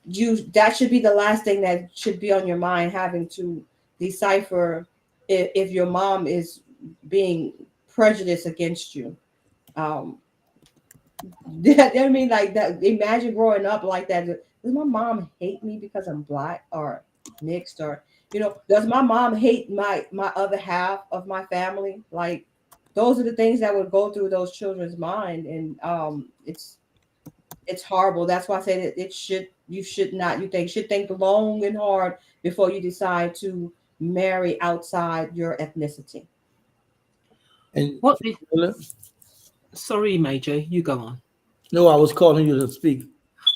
that should be the last thing that should be on your mind, having to decipher if your mom is being prejudiced against you. Um, I mean, like that. Imagine growing up like that. Does my mom hate me because I'm black or mixed, or does my mom hate my other half of my family? Like, those are the things that would go through those children's mind, and It's horrible. That's why I say that you should not, you should think long and hard before you decide to marry outside your ethnicity. And What? Sorry, Major, you go on. no, I was calling you to speak.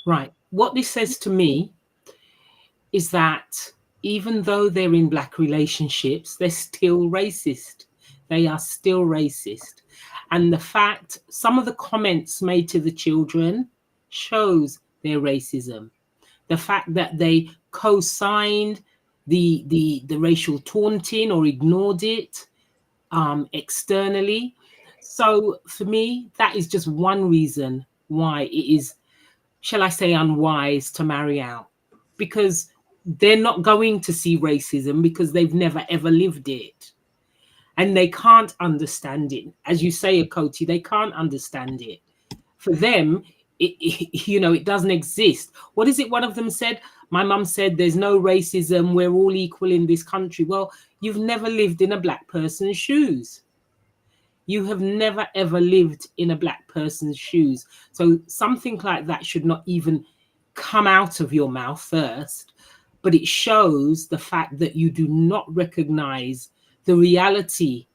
Right. What this says to me is that even though they're in black relationships, they're still racist. They are still racist. And the fact some of the comments made to the children shows their racism. The fact that they co-signed the racial taunting or ignored it externally. So for me, that is just one reason why it is, shall I say, unwise to marry out, because they're not going to see racism because they've never ever lived it, and they can't understand it. As you say, Akoti, they can't understand it. For them, it doesn't exist. What is it? One of them said, my mum said, there's no racism. We're all equal in this country. Well, you've never lived in a black person's shoes. You have never ever lived in a black person's shoes. So something like that should not even come out of your mouth first. But it shows the fact that you do not recognize the reality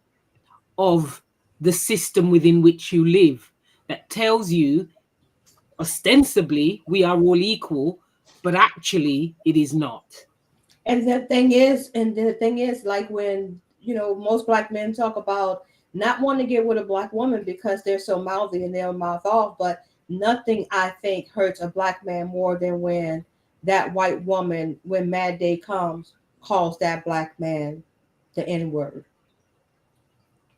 of the system within which you live, that tells you ostensibly we are all equal, but actually it is not. And the thing is, like when most black men talk about not wanting to get with a black woman because they're so mouthy and they'll mouth off, but nothing I think hurts a black man more than when that white woman, when Mad Day comes, calls that black man the N-word.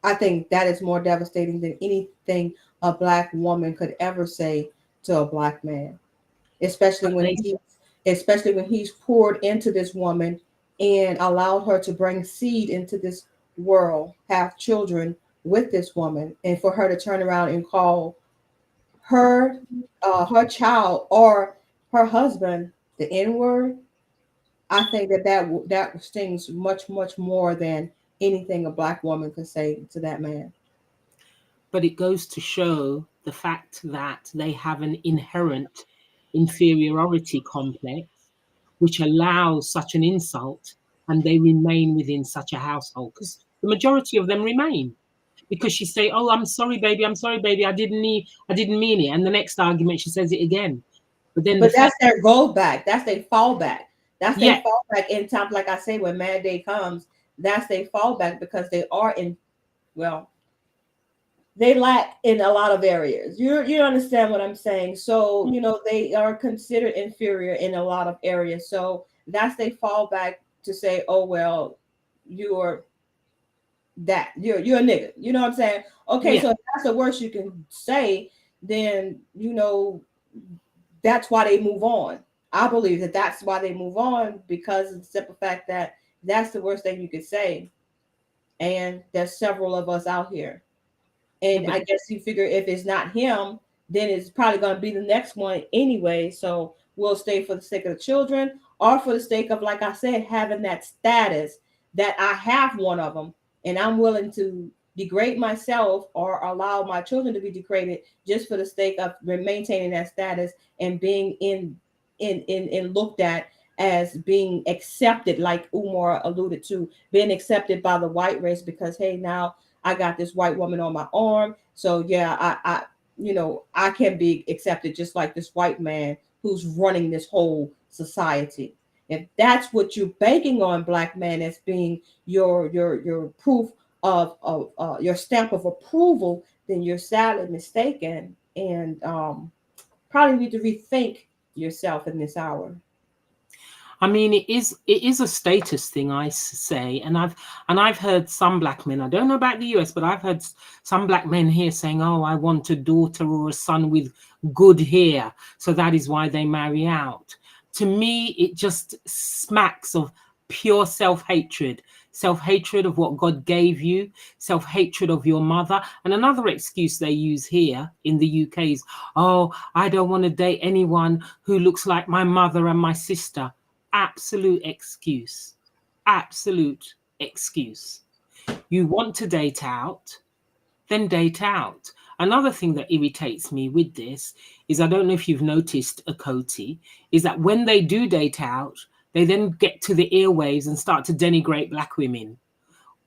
I think that is more devastating than anything a black woman could ever say to a black man, especially when he's poured into this woman and allowed her to bring seed into this world, have children with this woman, and for her to turn around and call her her child or her husband the N-word. I think that stings much more than anything a black woman could say to that man. But it goes to show the fact that they have an inherent inferiority complex, which allows such an insult, and they remain within such a household, because the majority of them remain. Because she say, "Oh, I'm sorry, baby, I didn't mean it," and the next argument she says it again. But then the But that's fact, their go back. That's their fallback. That's their yeah, fallback in times like I say when Mad Day comes. That's their fallback because they are well, they lack in a lot of areas. You understand what I'm saying? So they are considered inferior in a lot of areas. So that's they fall back to say, oh well, you're you're a nigga. You know what I'm saying? Okay, yeah. so if that's the worst you can say, then that's why they move on. I believe that that's why they move on, because of the simple fact that that's the worst thing you could say. And there's several of us out here. Yeah, And but I guess you figure if it's not him, then it's probably going to be the next one anyway. So we'll stay for the sake of the children, or for the sake of, like I said, having that status that I have one of them, and I'm willing to degrade myself or allow my children to be degraded just for the sake of maintaining that status and being in looked at as being accepted, like Umar alluded to, being accepted by the white race, because hey, now I got this white woman on my arm. So yeah, I can be accepted just like this white man who's running this whole society. If that's what you're banking on, black man, as being your proof of your stamp of approval, then you're sadly mistaken, and probably need to rethink yourself in this hour. I mean, it is a status thing, I say, and I've heard some black men. I don't know about the US, but I've heard some black men here saying, "Oh, I want a daughter or a son with good hair, so that is why they marry out." To me, it just smacks of pure self-hatred of what God gave you, self-hatred of your mother. And another excuse they use here in the UK is, "Oh, I don't want to date anyone who looks like my mother and my sister." Absolute excuse. Absolute excuse. You want to date out, then date out. Another thing that irritates me with this is, I don't know if you've noticed, Akoti, is that when they do date out, they then get to the airwaves and start to denigrate black women.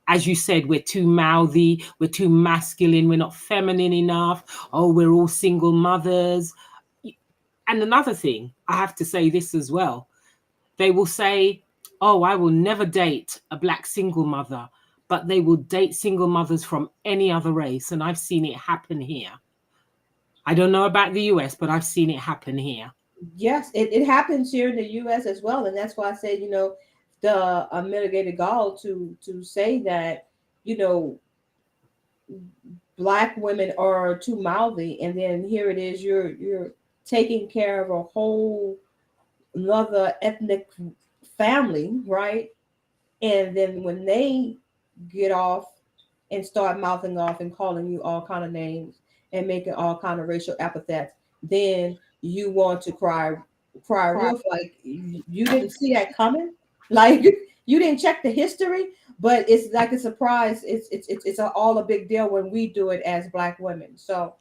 As you said, we're too mouthy, we're too masculine, we're not feminine enough. Oh, we're all single mothers. And another thing, I have to say this as well. They will say, oh, I will never date a black single mother, but they will date single mothers from any other race. And I've seen it happen here. I don't know about the US, but I've seen it happen here. Yes, it happens here in the U.S. as well, and that's why I said, the mitigated gall to say that, you know, black women are too mouthy, and then here it is, you're taking care of a whole another ethnic family, right? And then when they get off and start mouthing off and calling you all kind of names and making all kind of racial epithets, then you want to cry Right. wolf, like you didn't see that coming, like you didn't check the history. But it's like a surprise. It's all a big deal when we do it as black women. So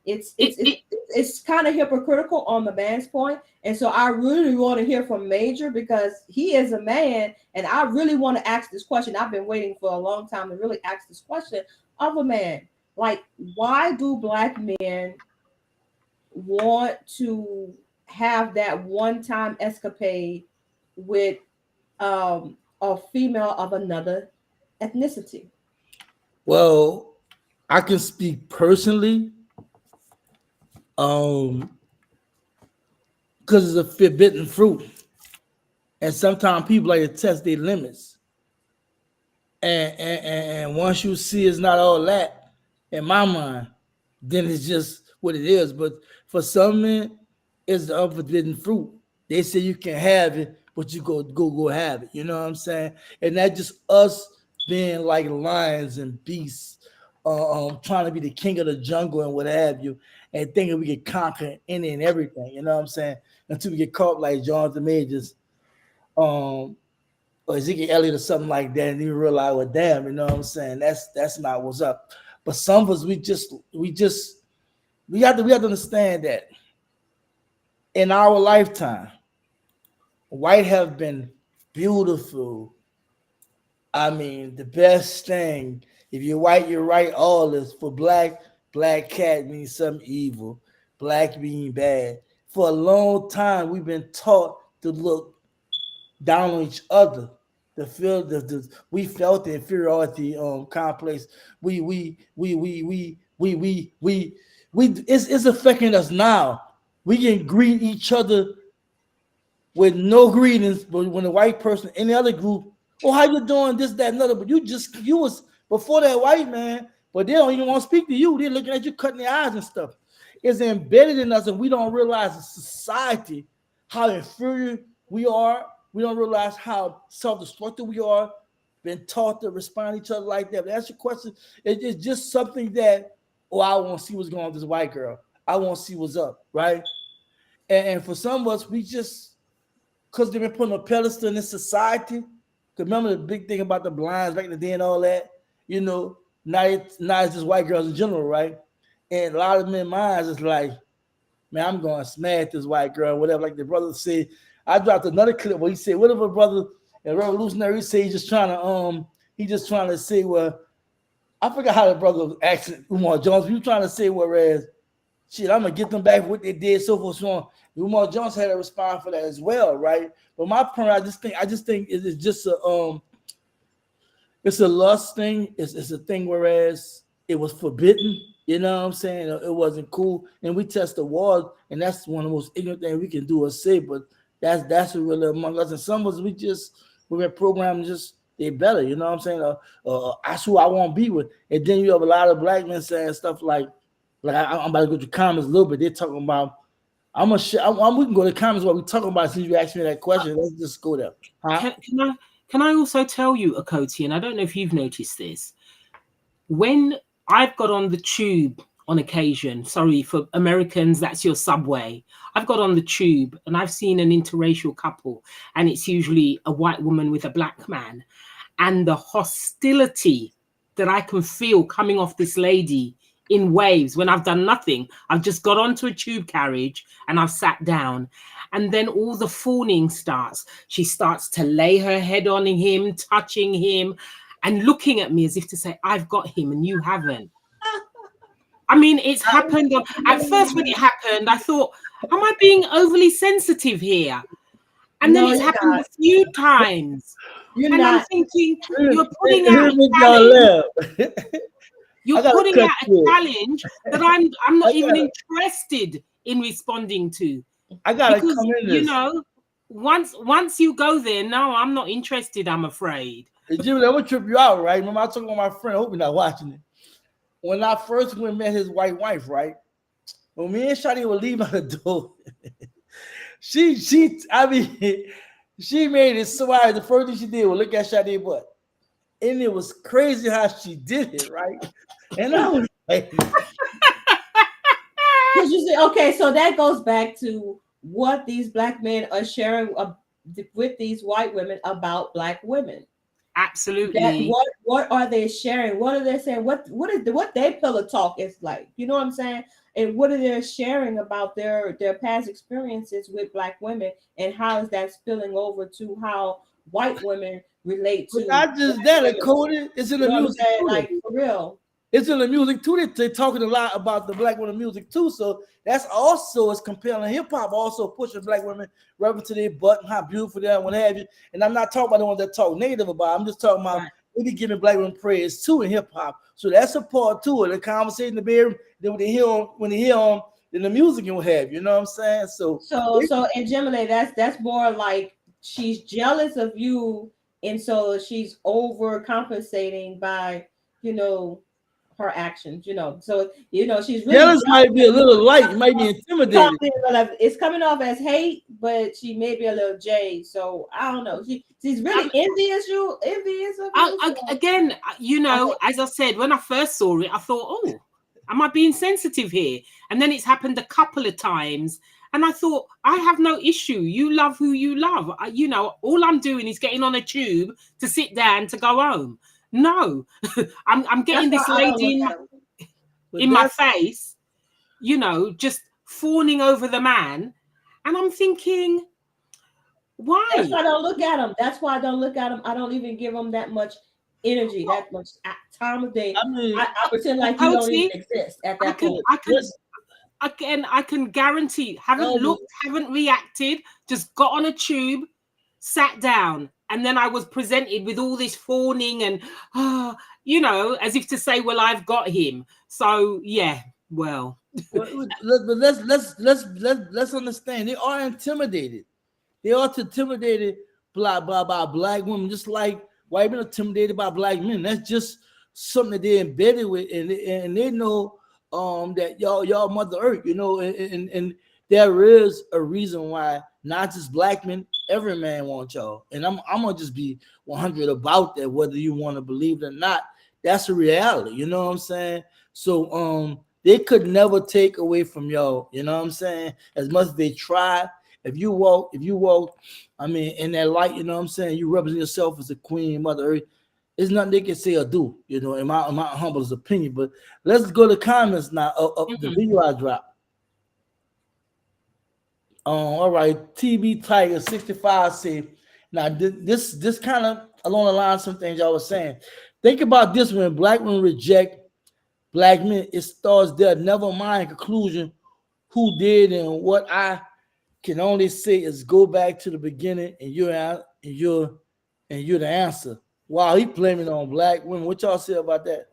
it's It, it's it's, it, it's kind of hypocritical on the man's point. And so I really want to hear from Major, because he is a man, and I really want to ask this question. I've been waiting for a long time to really ask this question of a man. Like, why do black men want to have that one-time escapade with a female of another ethnicity? Well, I can speak personally, um, because it's a forbidden fruit, and sometimes people like to test their limits. And once you see it's not all that, in my mind, then it's just what it is. But for some men, it's the unforbidden fruit. They say you can have it, but you go have it. You know what I'm saying? And that's just us being like lions and beasts, trying to be the king of the jungle and what have you, and thinking we can conquer any and everything. You know what I'm saying? Until we get caught like Jonathan Majors, um, or Ezekiel Elliott or something like that, and you realize, well, damn, you know what I'm saying? That's not what's up. But some of us, we have to understand that in our lifetime, white have been beautiful. I mean, the best thing. If you're white, you're right. All this for black. Black cat means something evil. Black being bad. For a long time, we've been taught to look down on each other. The feel we felt the inferiority complex. We it's affecting us now. We can greet each other with no greetings, but when a white person, any other group, oh, how you doing? This, that, another. But you was before that white man, but they don't even want to speak to you. They're looking at you, cutting their eyes and stuff. It's embedded in us, and we don't realize the society, how inferior we are. We don't realize how self-destructive we are. Been taught to respond to each other like that. But that's your question. It's just something that, oh, I want to see what's going on with this white girl. I want to see what's up, right? And for some of us, we just, because they've been put on a pedestal in this society. Because remember the big thing about the blinds back in the day and all that, now it's just white girls in general, right? And a lot of men's minds is like, man, I'm going to smash this white girl, whatever. Like the brother said, I dropped another clip where he said, what if a brother in Revolutionary, he said he just trying to say, well, I forgot how the brother asked Umar Johnson. He was trying to say, whereas, shit, I'm gonna get them back for what they did, so forth, so on. Umar Johnson had to respond for that as well, right? But my point, I just think it's just it's a lust thing. It's a thing, whereas it was forbidden. You know what I'm saying? It wasn't cool, and we test the walls, and that's one of the most ignorant things we can do or say. But that's what really among us. And some of us, we've been programmed just they better. You know what I'm saying? That's who I want to be with. And then you have a lot of black men saying stuff like I'm about to go to comments a little bit. They're talking about. We can go to comments while we talking about. Since you asked me that question, let's just go there. Huh? Can I also tell you, Akoti, and I don't know if you've noticed this, when I've got on the tube on occasion, sorry, for Americans, that's your subway. I've got on the tube and I've seen an interracial couple, and it's usually a white woman with a black man. And the hostility that I can feel coming off this lady in waves when I've done nothing. I've just got onto a tube carriage and I've sat down. And then all the fawning starts. She starts to lay her head on him, touching him, and looking at me as if to say, I've got him and you haven't. I mean, it's happened. At first, when it happened, I thought, am I being overly sensitive here? And then No, it's you're happened not. a few times. You're And I'm not. thinking, you're putting Let out me a y'all challenge. laugh. You're gotta putting cut out a you. challenge that I'm not I even gotta- interested in responding to. I gotta Because, come in you this. know, once you go there, no, I'm not interested, I'm afraid. Hey, Jimmy, I'm gonna trip you out, right? Remember I was talking to my friend. I hope you're not watching it. When I first went and met his white wife, right? When me and Shadi were leaving the door, I mean, she made it so hard. The first thing she did was look at Shadi butt. And it was crazy how she did it, right? And I was like, Because you see, okay, so that goes back to what these black men are sharing with these white women about black women. Absolutely. That what are they sharing? What are they saying? What their pillow talk is like? You know what I'm saying? And what are they sharing about their past experiences with black women, and how is that spilling over to how white women relate but to not just black that, women? Cody. It's in You the know what I'm music saying? too. Like for real. It's in the music too. They're talking a lot about the black women music too. So that's also as compelling. Hip hop also pushing black women rubbing to their butt and how beautiful they are and what have you. And I'm not talking about the ones that talk negative about it. I'm just talking about they be giving black women praise too in hip hop. So that's a part to it. The conversation, the bedroom, then when they hear them, then the music and what have you. You know what I'm saying? So and Gemini, that's more like she's jealous of you, and so she's overcompensating by, you know, her actions, you know. So she's really jealous might be a jealous of little light. You you. might be intimidated. It's coming off as hate, but she may be a little jade. So I don't know. She's really envious of you. So. Again, you know, as I said, when I first saw it, I thought, oh, am I being sensitive here? And then it's happened a couple of times. And I thought, I have no issue. You love who you love. You know, all I'm doing is getting on a tube to sit down to go home. No, I'm getting this lady in my face, you know, just fawning over the man. And I'm thinking, why? That's why I don't look at them. That's why I don't look at them. I don't even give them that much energy, that much time of day. I pretend like you don't even exist at that point. I can guarantee, haven't looked, haven't reacted, just got on a tube, sat down, and then I was presented with all this fawning and, you know, as if to say, well, I've got him. So yeah, well. Let's understand. They are intimidated. They are intimidated by black women, just like white men are intimidated by black men. That's just something that they're embedded with, and they know that y'all Mother Earth, you know, and there is a reason why not just black men, every man wants y'all, and I'm gonna just be 100 about that, whether you want to believe it or not. That's a reality, you know what I'm saying? So they could never take away from y'all, you know what I'm saying? As much as they try. If you walk, I mean, in that light, you know what I'm saying? You represent yourself as a queen, Mother Earth. There's nothing they can say or do, you know, in my humblest opinion. But let's go to comments now of the video I dropped. All right, TB Tiger 65 say, now this kind of along the line of some things y'all was saying. Think about this: when black women reject black men, it starts there. Never mind conclusion who did and what. I can only say is go back to the beginning, and you're the answer. Wow, he blaming on black women. What y'all say about that?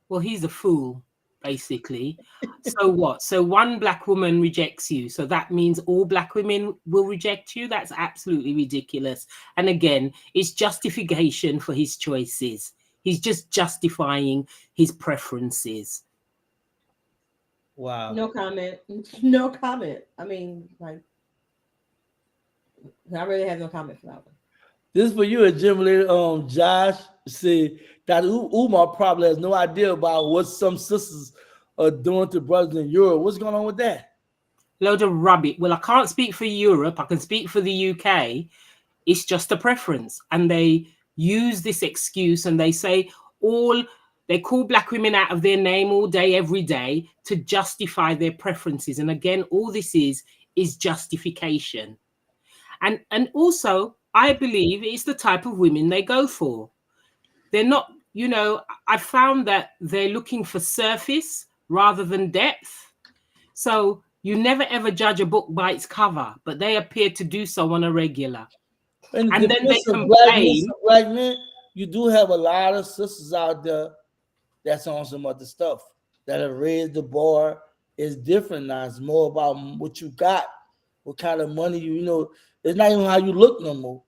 Well, he's a fool, basically. So what? So one black woman rejects you. So that means all black women will reject you. That's absolutely ridiculous. And again, it's justification for his choices. He's just justifying his preferences. Wow. No comment. No comment. I mean, like, I really have no comment for that one. This for you, Jim later. Josh said that Umar probably has no idea about what some sisters are doing to brothers in Europe. What's going on with that? Load of rubbish. Well, I can't speak for Europe. I can speak for the UK. It's just a preference. And they use this excuse and they say all They call black women out of their name all day, every day to justify their preferences. And again, all this is justification. And also, I believe it's the type of women they go for. They're not, I found that they're looking for surface rather than depth. So you never ever judge a book by its cover, but they appear to do so on a regular. And And the then they difference of complain. black men, you do have a lot of sisters out there that's on some other stuff that have raised the bar. It's different now. It's more about what you got, what kind of money it's not even how you look no more.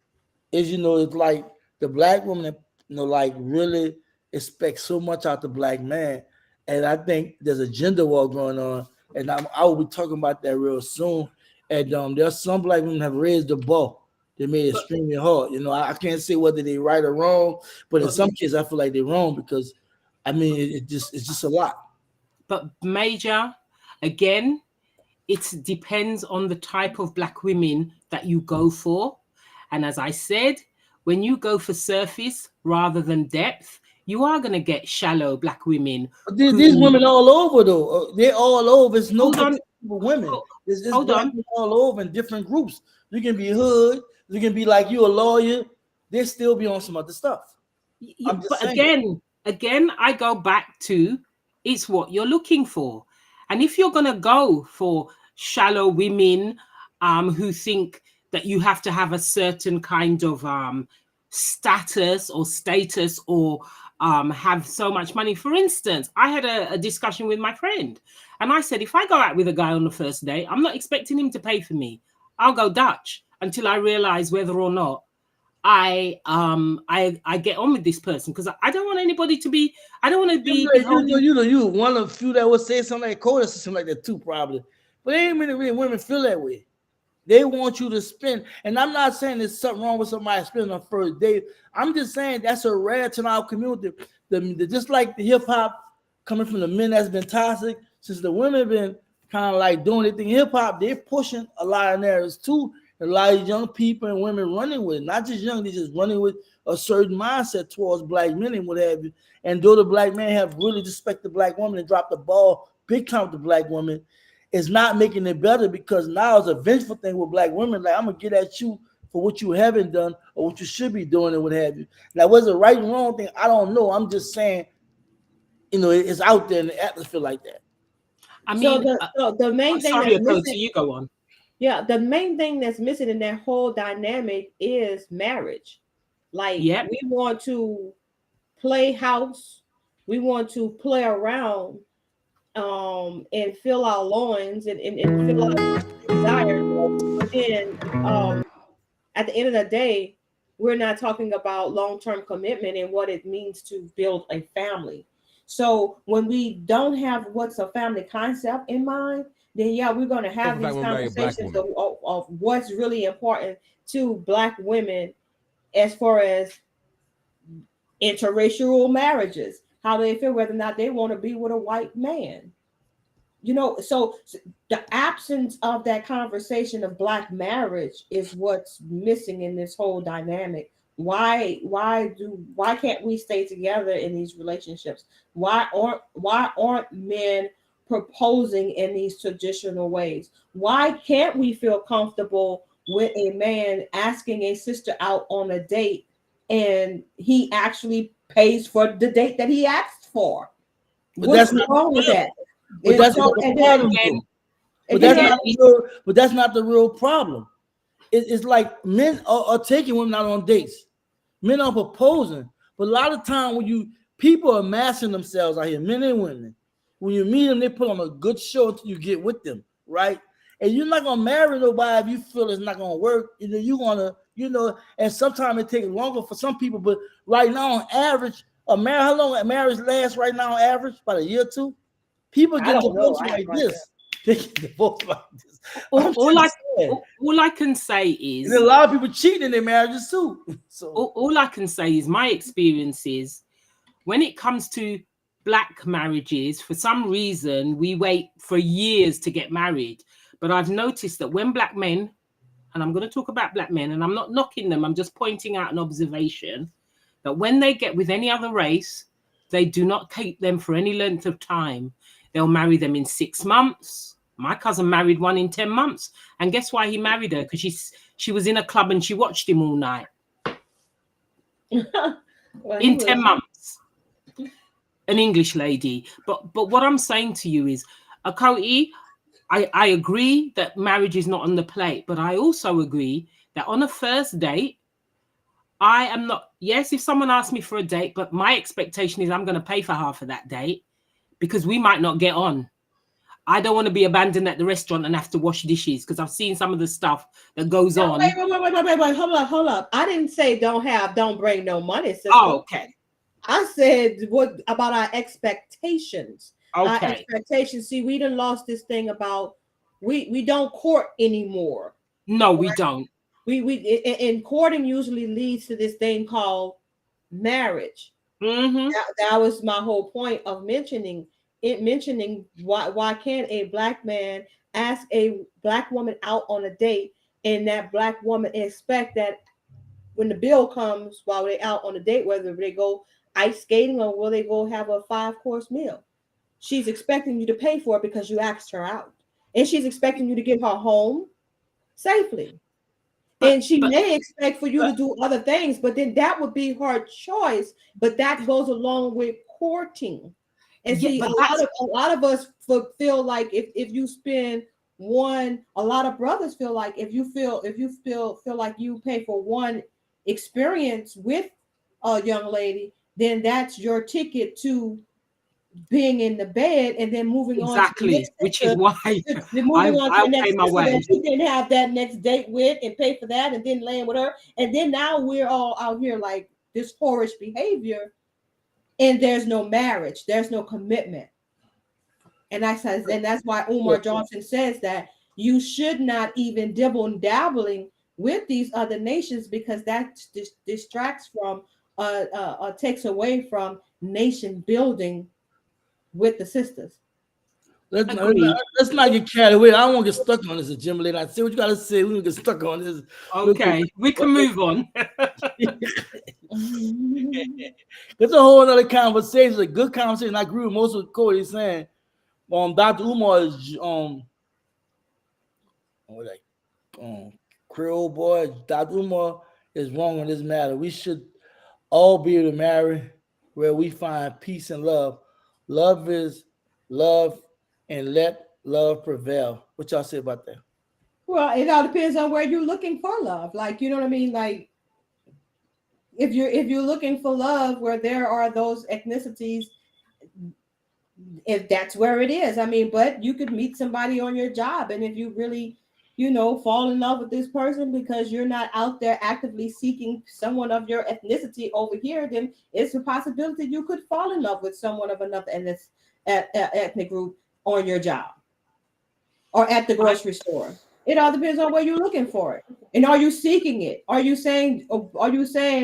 It's like the black woman that, like really expects so much out the black man. And I think there's a gender war going on. And I will be talking about that real soon. And there's some black women have raised the bar. They made it extremely hard. I can't say whether they right or wrong, but in some cases I feel like they're wrong because it's just a lot. But Major, again, it depends on the type of black women that you go for. And as I said, when you go for surface rather than depth, you are going to get shallow black women. But these women all over though. They're all over. It's no particular women. It's black women all over in different groups. You can be hood. You can be like you a lawyer. They still be on some other stuff. But again, I go back to it's what you're looking for. And if you're going to go for shallow women who think that you have to have a certain kind of status or have so much money. For instance, I had a discussion with my friend and I said, if I go out with a guy on the first date, I'm not expecting him to pay for me. I'll go Dutch until I realize whether or not I get on with this person, because I don't want anybody to be. I don't want to be. You one of the few that would say something like Coda or something like that too, probably. But ain't many women feel that way. They want you to spend, and I'm not saying there's something wrong with somebody spending on first date. I'm just saying that's a rare to our community. Just like the hip hop coming from the men that's been toxic, since the women been kind of like doing anything hip hop, they're pushing a lot of narratives too. A lot of young people and women running with it. Not just young, they're just running with a certain mindset towards black men and what have you. And though the black men have really disrespected the black woman and dropped the ball big time with the black woman, it's not making it better, because now it's a vengeful thing with black women. Like, I'm going to get at you for what you haven't done or what you should be doing and what have you. Now, was it right and wrong thing? I don't know. I'm just saying, it's out there in the atmosphere like that. I mean, so the main thing that's missing, you go on. Yeah, the main thing that's missing in that whole dynamic is marriage. Like, we want to play house, we want to play around, and fill our loins and fill our desires. But then, at the end of the day, we're not talking about long-term commitment and what it means to build a family. So when we don't have what's a family concept in mind, then we're going to have these conversations of what's really important to black women as far as interracial marriages, how they feel, whether or not they want to be with a white man. So the absence of that conversation of black marriage is what's missing in this whole dynamic. Why can't we stay together in these relationships? Why aren't men proposing in these traditional ways? Why can't we feel comfortable with a man asking a sister out on a date and he actually pays for the date that he asked for? What's wrong with that? But that's not the problem. But that's not the real problem. It's like men are taking women out on dates. Men are proposing. But a lot of time when people are massing themselves out here, men and women. When you meet them, they put on a good show until you get with them, right? And you're not gonna marry nobody if you feel it's not gonna work. You're gonna, and sometimes it takes longer for some people. But right now, on average, how long a marriage lasts right now on average? About a year or two. People get divorced like this. They get divorced like this. All I can say is, and a lot of people cheat in their marriages too. So all I can say is my experience is, when it comes to black marriages, for some reason we wait for years to get married. But I've noticed that when black men, and I'm going to talk about black men, and I'm not knocking them, I'm just pointing out an observation, that when they get with any other race, They do not keep them for any length of time. They'll marry them in 6 months. My cousin married one in 10 months. And guess why he married her? Because she was in a club and she watched him all night. Well, in 10 months. An English lady. But what I'm saying to you is, Akoti, I agree that marriage is not on the plate, but I also agree that on a first date, I am not, yes, if someone asks me for a date, but my expectation is I'm going to pay for half of that date because we might not get on. I don't want to be abandoned at the restaurant and have to wash dishes because I've seen some of the stuff that goes on. Wait, hold up. I didn't say don't bring no money, sister. Oh, okay. I said what about our expectations? Okay. Our expectations. See, we done lost this thing about we don't court anymore. No, we don't. And courting usually leads to this thing called marriage. Mm-hmm. That was my whole point of mentioning why can't a black man ask a black woman out on a date and that black woman expect that when the bill comes while they're out on a date, whether they go ice skating or will they go have a 5-course meal, she's expecting you to pay for it because you asked her out, and she's expecting you to get her home safely. And she may expect for you to do other things, but then that would be her choice. But that goes along with courting. And see, a lot of us feel like if you spend one, a lot of brothers feel like if you feel like you pay for one experience with a young lady, then that's your ticket to being in the bed and then moving on. Exactly, which is why I'll pay my way. That you didn't have that next date with and pay for that and then laying with her. And then now we're all out here like this whorish behavior. And there's no marriage, there's no commitment. And that's why Umar Johnson says that you should not even dabbling with these other nations because that distracts from takes away from nation building with the sisters. Let's not get carried away. I don't want to get stuck on this, Jim Lane. I see what you got to say. We don't get stuck on this. Okay, we can move on. It's a whole other conversation, a good conversation. I agree with most of what Cody is saying. Dr. Umar is Creole boy. Dr. Umar is wrong on this matter. We should all be able to marry where we find peace and love. Love is love, and let love prevail. What y'all say about that? Well, it all depends on where you're looking for love. Like, you know what I mean? Like, if you're looking for love where there are those ethnicities, if that's where it is. I mean, but you could meet somebody on your job, and if you really, fall in love with this person because you're not out there actively seeking someone of your ethnicity over here, then it's a possibility you could fall in love with someone of another ethnic group on your job or at the grocery store. It all depends on where you're looking for it. And are you seeking it? Are you saying,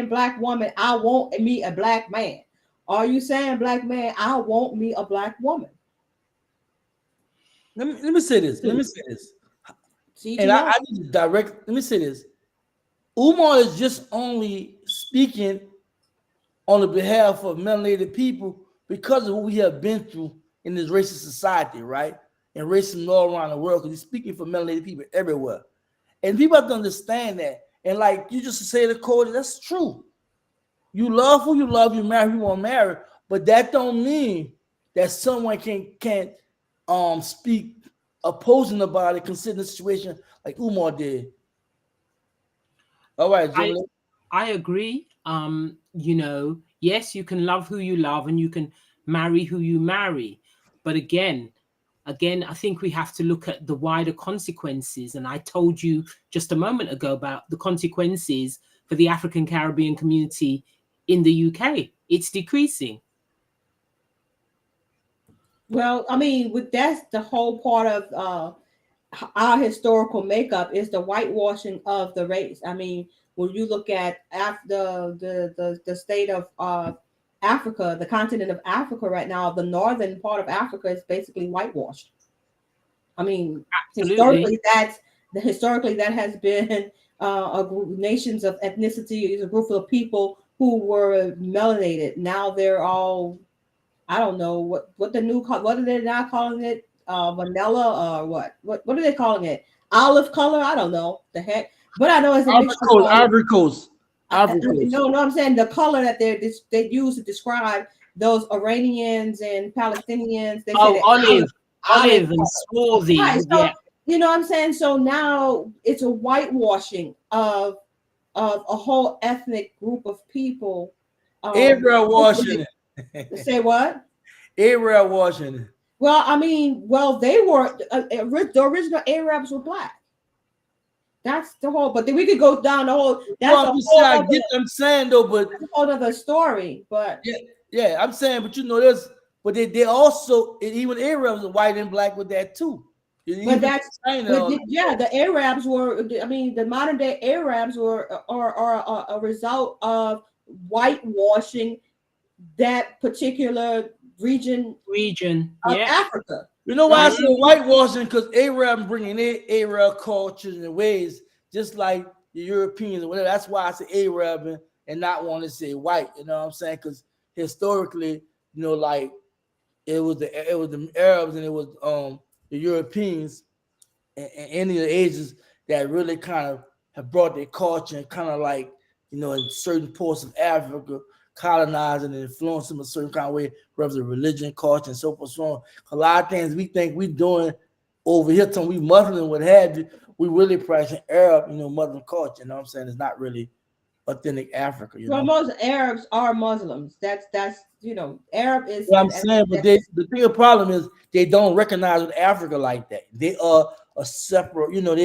black woman, I want me a black man? Are you saying, black man, I want me a black woman? Let me say this. And I need to direct. Let me say this. Umar is just only speaking on the behalf of melanated people because of what we have been through in this racist society, right? And racism all around the world, because he's speaking for melanated people everywhere. And people have to understand that. And like you just say the code, that's true. You love who you love, you marry who you want to marry, but that don't mean that someone can't speak opposing about it, considering the situation like Umar did. All right, Jim. I agree. Yes, you can love who you love and you can marry who you marry. But again, I think we have to look at the wider consequences. And I told you just a moment ago about the consequences for the African Caribbean community in the UK. It's decreasing. Well, I mean, that's the whole part of our historical makeup is the whitewashing of the race. I mean, when you look at the state of Africa, the continent of Africa right now, the northern part of Africa is basically whitewashed. I mean, historically that has been a group, nations of ethnicity, is a group of people who were melanated. Now they're all I don't know what the new what are they now calling it? Vanilla or what are they calling it? Olive color? I don't know the heck, but I know it's a Ivory mixture Coast, of. Ivory Coast, Ivory Coast. No, I'm saying the color that they use to describe those Iranians and Palestinians. They say Oh, that olive and color. swarthy. Right. Yeah. So you know what I'm saying. So now it's a whitewashing of a whole ethnic group of people. Ariel Washington. Say what? Ariel Washington. Well, I mean, well, they were the original Arabs were black. That's the whole. But then we could go down the whole. That's Well, a I'm just whole saying, I other. get what I'm saying though, but That's a whole other story. But yeah, I'm saying, but you know, but they also, even Arabs are white and black with that too. but that's yeah, the Arabs were. I mean, the modern day Arabs are a result of whitewashing that particular region of Yeah. Africa. You know why I Right? say whitewashing? Because Arab bringing in Arab cultures and ways, just like the Europeans or whatever. That's why I say Arab and not want to say white. You know what I'm saying? Because historically, you know, like it was the Arabs and it was the Europeans and any of the Asians that really kind of have brought their culture and kind of like, you know, in certain parts of Africa, colonizing and influencing them a certain kind of way, whether it's religion, culture, and so forth. So on. A lot of things we think we doing over here, till we Muslim, what have you, we really practicing Arab, you know, Muslim culture. You know what I'm saying? It's not really authentic Africa, you Well, know. most Arabs are Muslims. That's you know, Arab is What I'm saying, but the bigger problem is they don't recognize with Africa like that. They are a separate, you know,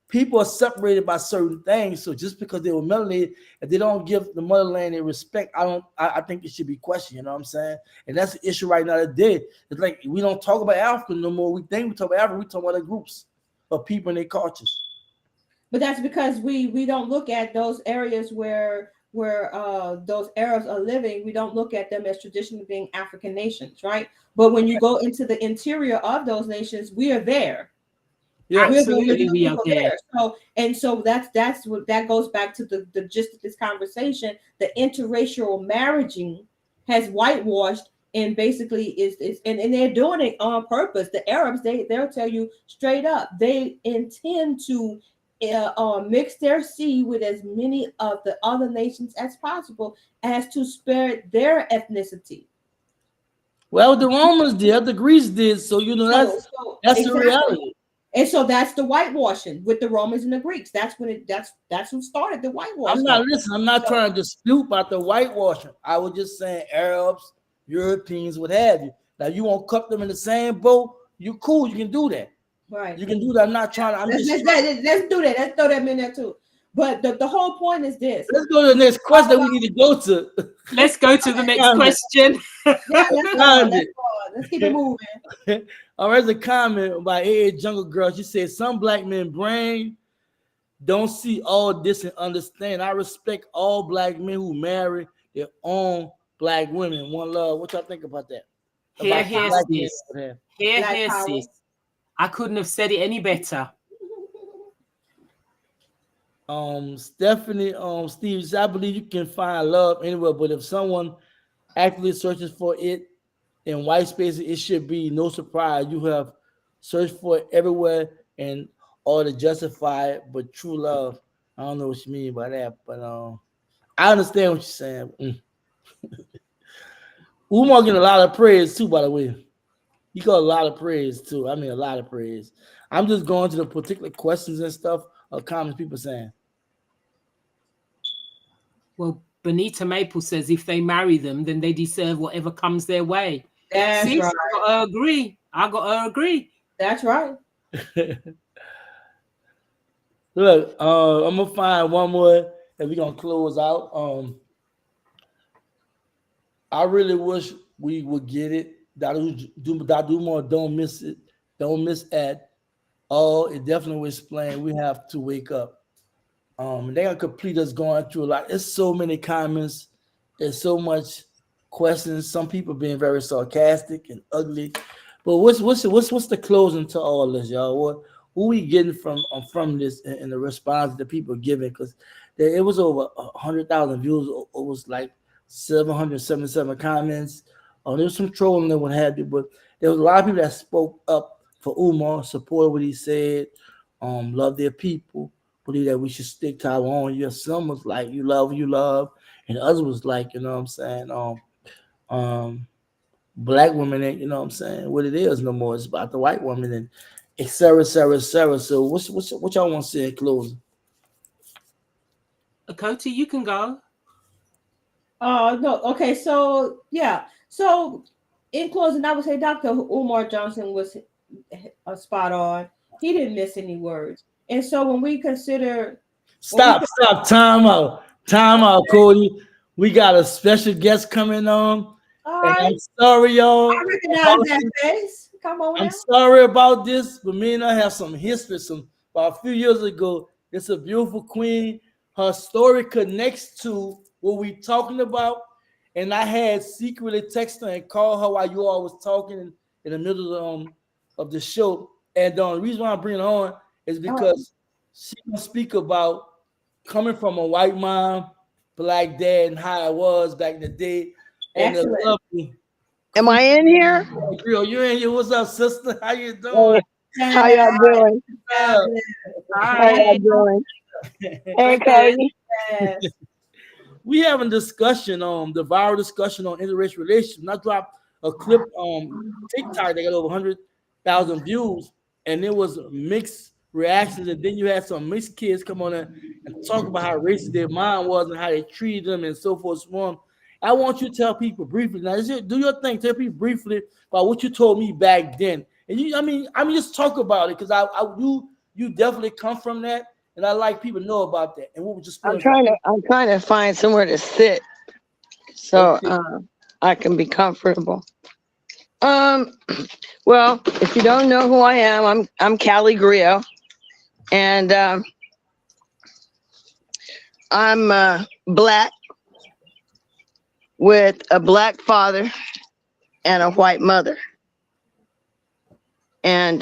people are separated by certain things. So just because they were melanated, if they don't give the motherland their respect, I think it should be questioned, you know what I'm saying? And that's the issue right now today. It's like we don't talk about Africa no more. We think we talk about Africa, we talk about other groups of people and their cultures. But that's because we don't look at those areas where those Arabs are living. We don't look at them as traditionally being African nations, right? But when you go into the interior of those nations, we are there. Yeah, We're the Absolutely, original we are people there. there. So that's what that goes back to the gist of this conversation. The interracial marriaging has whitewashed and basically is and they're doing it on purpose. The Arabs, they'll tell you straight up, they intend to mix their seed with as many of the other nations as possible as to spare their ethnicity. Well, the Romans did, the Greeks did, so you know that's the Exactly. reality. And so that's the whitewashing with the Romans and the Greeks. That's when that's who started the whitewashing. I'm not trying to dispute about the whitewashing. I was just saying Arabs, Europeans, what have you. Now you won't cup them in the same boat. You cool, you can do that. Right. You can do that. I'm not trying to, let's do that. Let's throw them in there too. But the whole point is this. Let's go to the next question that we need to go to. Let's go to the next question. Let's keep it moving. All right, there's a comment by AA Jungle Girl. She said, some black men brain don't see all this and understand. I respect all black men who marry their own black women. One love. What y'all think about that? Here, Black men sis. would have. Here, sis. I couldn't have said it any better. Stephanie, Steve, I believe you can find love anywhere, but if someone actively searches for it in white spaces, it should be no surprise. You have searched for it everywhere and all to justify it, but true love. I don't know what you mean by that, but I understand what you're saying. Umar getting a lot of praise too, by the way. He got a lot of praise too. I mean, a lot of praise. I'm just going to the particular questions and stuff or comments people saying. Well, Bonita Maple says if they marry them, then they deserve whatever comes their way. That's sis, right. I gotta agree. I gotta agree. That's right. Look, I'm gonna find one more and we're gonna close out. I really wish we would get it. Do more. Don't miss it. Don't miss at all. It definitely will explain. We have to wake up. They're gonna complete us going through a lot. There's so many comments. There's so much questions. Some people being very sarcastic and ugly. But what's the closing to all this, y'all? Who we getting from this and the response that people giving? Because it was over 100,000 views. It was like 777 comments. There was some trolling and what have you, but there was a lot of people that spoke up for Umar, supported what he said, love their people, believe that we should stick to our own. Your some was like you love, and others was like, you know what I'm saying, um, black women ain't, you know what I'm saying, what it is no more. It's about the white woman and et cetera, et cetera, et cetera. So what y'all want to say in closing? Koti, you can go. No, okay, so yeah. So in closing, I would say Dr. Umar Johnson was spot on. He didn't miss any words. And so when we Stop, time out, Cody. We got a special guest coming on, all and right, I'm sorry, I y'all. recognize that face. Come on I'm now. sorry about this, but me and I have some history. Some about a few years ago, it's a beautiful queen. Her story connects to what we talking about, and I had secretly texted her and called her while you all was talking in the middle of the show. And the reason why I bring her on is because she can speak about coming from a white mom, black dad, and how it was back in the day, and the Excellent. lovely Am I queen. in here? Girl, you in here? What's up, sister? How you Hey, doing? how y'all doing? Fabulous. How y'all Hi. doing? Hey, We're good. Cody. Yes. We having discussion on the viral discussion on interracial relations. And I dropped a clip on TikTok that got over 100,000 views, and it was mixed reactions. And then you had some mixed kids come on and talk about how racist their mind was and how they treated them and so forth. So on. I want you to tell people briefly now. Do your thing. Tell people briefly about what you told me back then. And I mean, just talk about it because you definitely come from that, and I like people to know about that. And what was your feelings like? I'm trying to find somewhere to sit so Okay. I can be comfortable. Um, well, if you don't know who I am, I'm Callie Grio, and I'm black with a black father and a white mother. And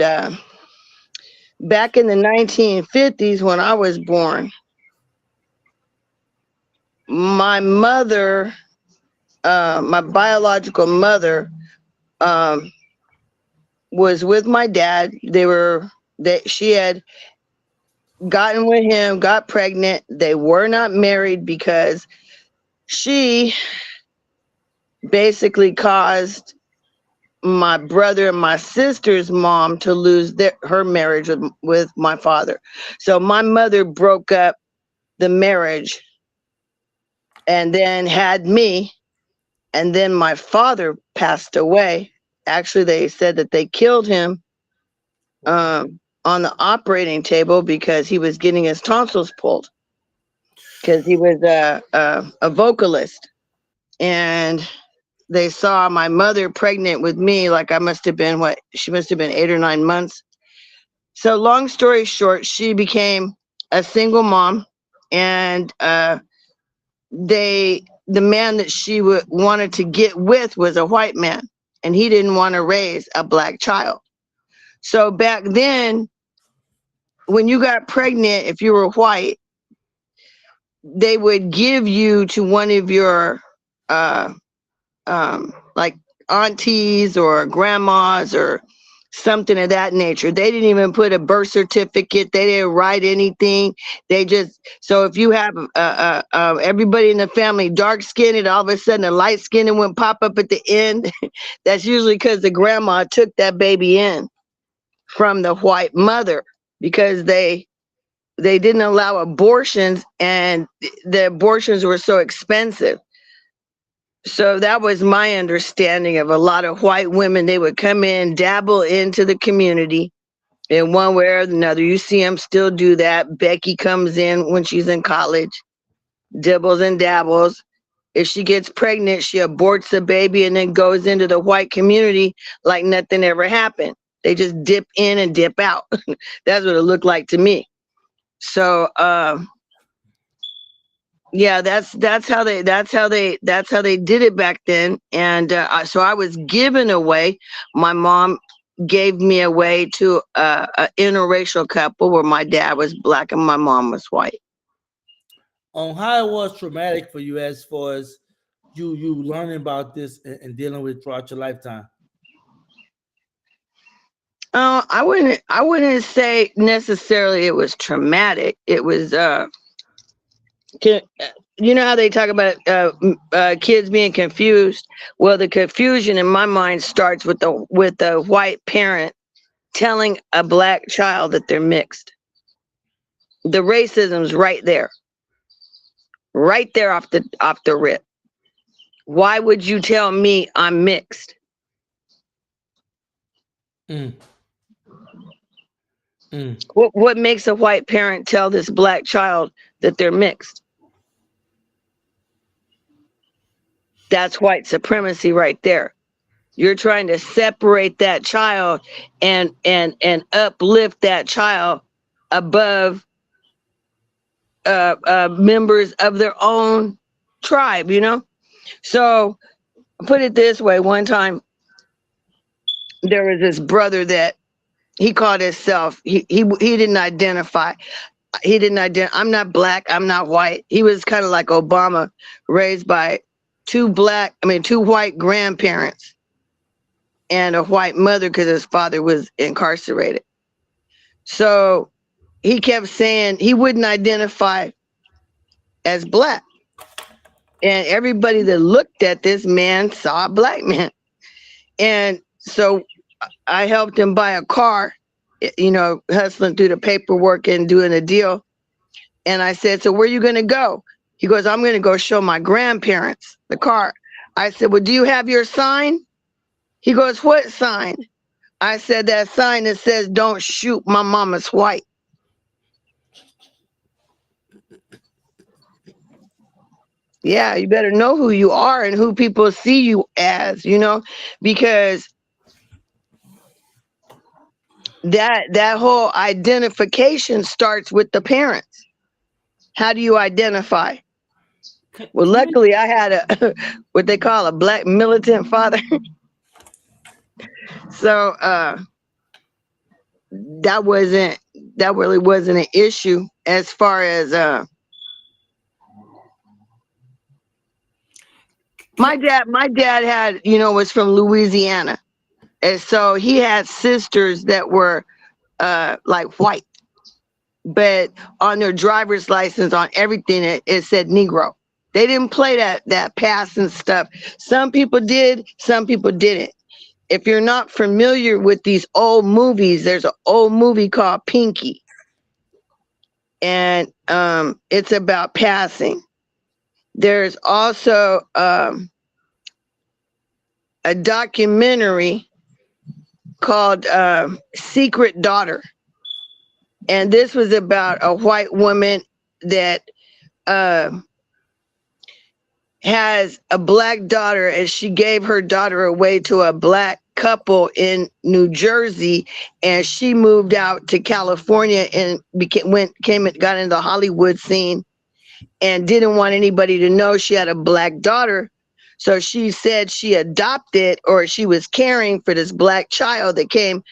back in the 1950s, when I was born, my mother, my biological mother, um, was with my dad. She had gotten with him, got pregnant. They were not married because she basically caused my brother and my sister's mom to lose her marriage with my father. So my mother broke up the marriage and then had me, and then my father passed away. Actually, they said that they killed him on the operating table because he was getting his tonsils pulled because he was a vocalist. And they saw my mother pregnant with me, like I must have been she must have been 8 or 9 months. So long story short, she became a single mom, and the man that she wanted to get with was a white man, and he didn't want to raise a black child. So back then, when you got pregnant, if you were white, they would give you to one of your uh, like aunties or grandmas or something of that nature. They didn't even put a birth certificate. They didn't write anything. They just, so if you have everybody in the family dark skinned, all of a sudden a light skinned one pop up at the end, that's usually because the grandma took that baby in from the white mother because they didn't allow abortions, and the abortions were so expensive. So that was my understanding of a lot of white women. They would come in, dabble into the community in one way or another. You see them still do that. Becky comes in when she's in college, dibbles and dabbles. If she gets pregnant, she aborts the baby and then goes into the white community like nothing ever happened. They just dip in and dip out. That's what it looked like to me. So yeah, that's how they did it back then. And so I was given away. My mom gave me away to a interracial couple where my dad was black and my mom was white. On how it was traumatic for you as far as you learning about this and dealing with throughout your lifetime? I wouldn't say necessarily it was traumatic. It was can, you know how they talk about kids being confused? Well, the confusion in my mind starts with the white parent telling a black child that they're mixed. The racism's right there off the rip. Why would you tell me I'm mixed? Mm, mm, What makes a white parent tell this black child that they're mixed? That's white supremacy right there. You're trying to separate that child and uplift that child above members of their own tribe, you know? So put it this way, one time there was this brother that he called himself, he didn't identify. I'm not black, I'm not white. He was kind of like Obama, raised by two white grandparents and a white mother because his father was incarcerated. So he kept saying he wouldn't identify as black. And everybody that looked at this man saw a black man. And so I helped him buy a car, hustling through the paperwork and doing a deal. And I said, so where are you going to go? He goes, I'm going to go show my grandparents the car. I said, well, do you have your sign? He goes, what sign? I said, that sign that says, don't shoot, my mama's white. Yeah, you better know who you are and who people see you as, because that whole identification starts with the parents. How do you identify? Well, luckily I had a what they call a black militant father. So that really wasn't an issue as far as my dad had, was from Louisiana. And so he had sisters that were like white, but on their driver's license, on everything, it said Negro. They didn't play that passing stuff. Some people did, some people didn't. If you're not familiar with these old movies, there's an old movie called Pinky. And it's about passing. There's also a documentary called Secret Daughter. And this was about a white woman that has a black daughter, and she gave her daughter away to a black couple in New Jersey, and she moved out to California and got into the Hollywood scene and didn't want anybody to know she had a black daughter. So she said she adopted, or she was caring for this black child that came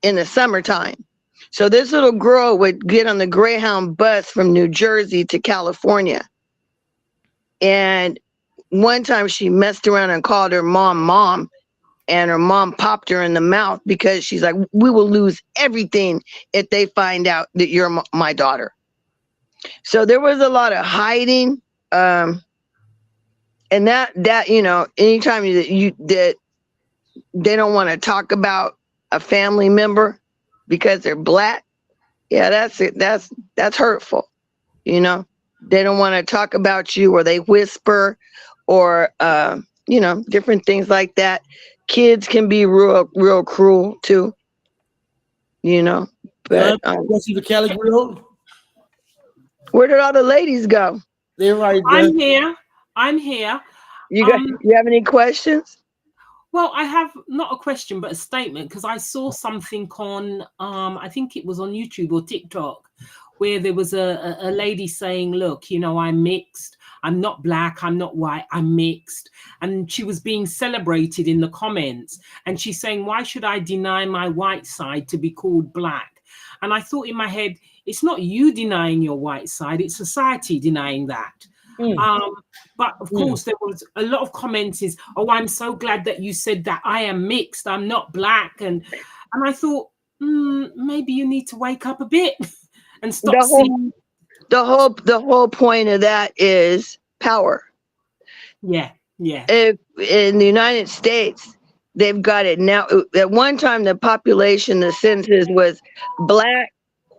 in the summertime. So this little girl would get on the Greyhound bus from New Jersey to California. And one time she messed around and called her mom, and her mom popped her in the mouth because she's like, we will lose everything if they find out that you're my daughter. So there was a lot of hiding. And that anytime that they don't want to talk about a family member because they're black, yeah, that's it. That's hurtful. They don't want to talk about you, or they whisper, or different things like that. Kids can be real cruel too. But see the Cali Grill? Where did all the ladies go? They're right there. I'm here. You have any questions? Well, I have not a question, but a statement, because I saw something on, I think it was on YouTube or TikTok, where there was a lady saying, look, I'm mixed. I'm not black. I'm not white. I'm mixed. And she was being celebrated in the comments. And she's saying, why should I deny my white side to be called black? And I thought in my head, it's not you denying your white side. It's society denying that. But of course, there was a lot of comments is, oh, I'm so glad that you said that I am mixed, I'm not black. And I thought, maybe you need to wake up a bit and stop seeing. The whole point of that is power. Yeah. If in the United States, they've got it now. At one time, the population, the census was black,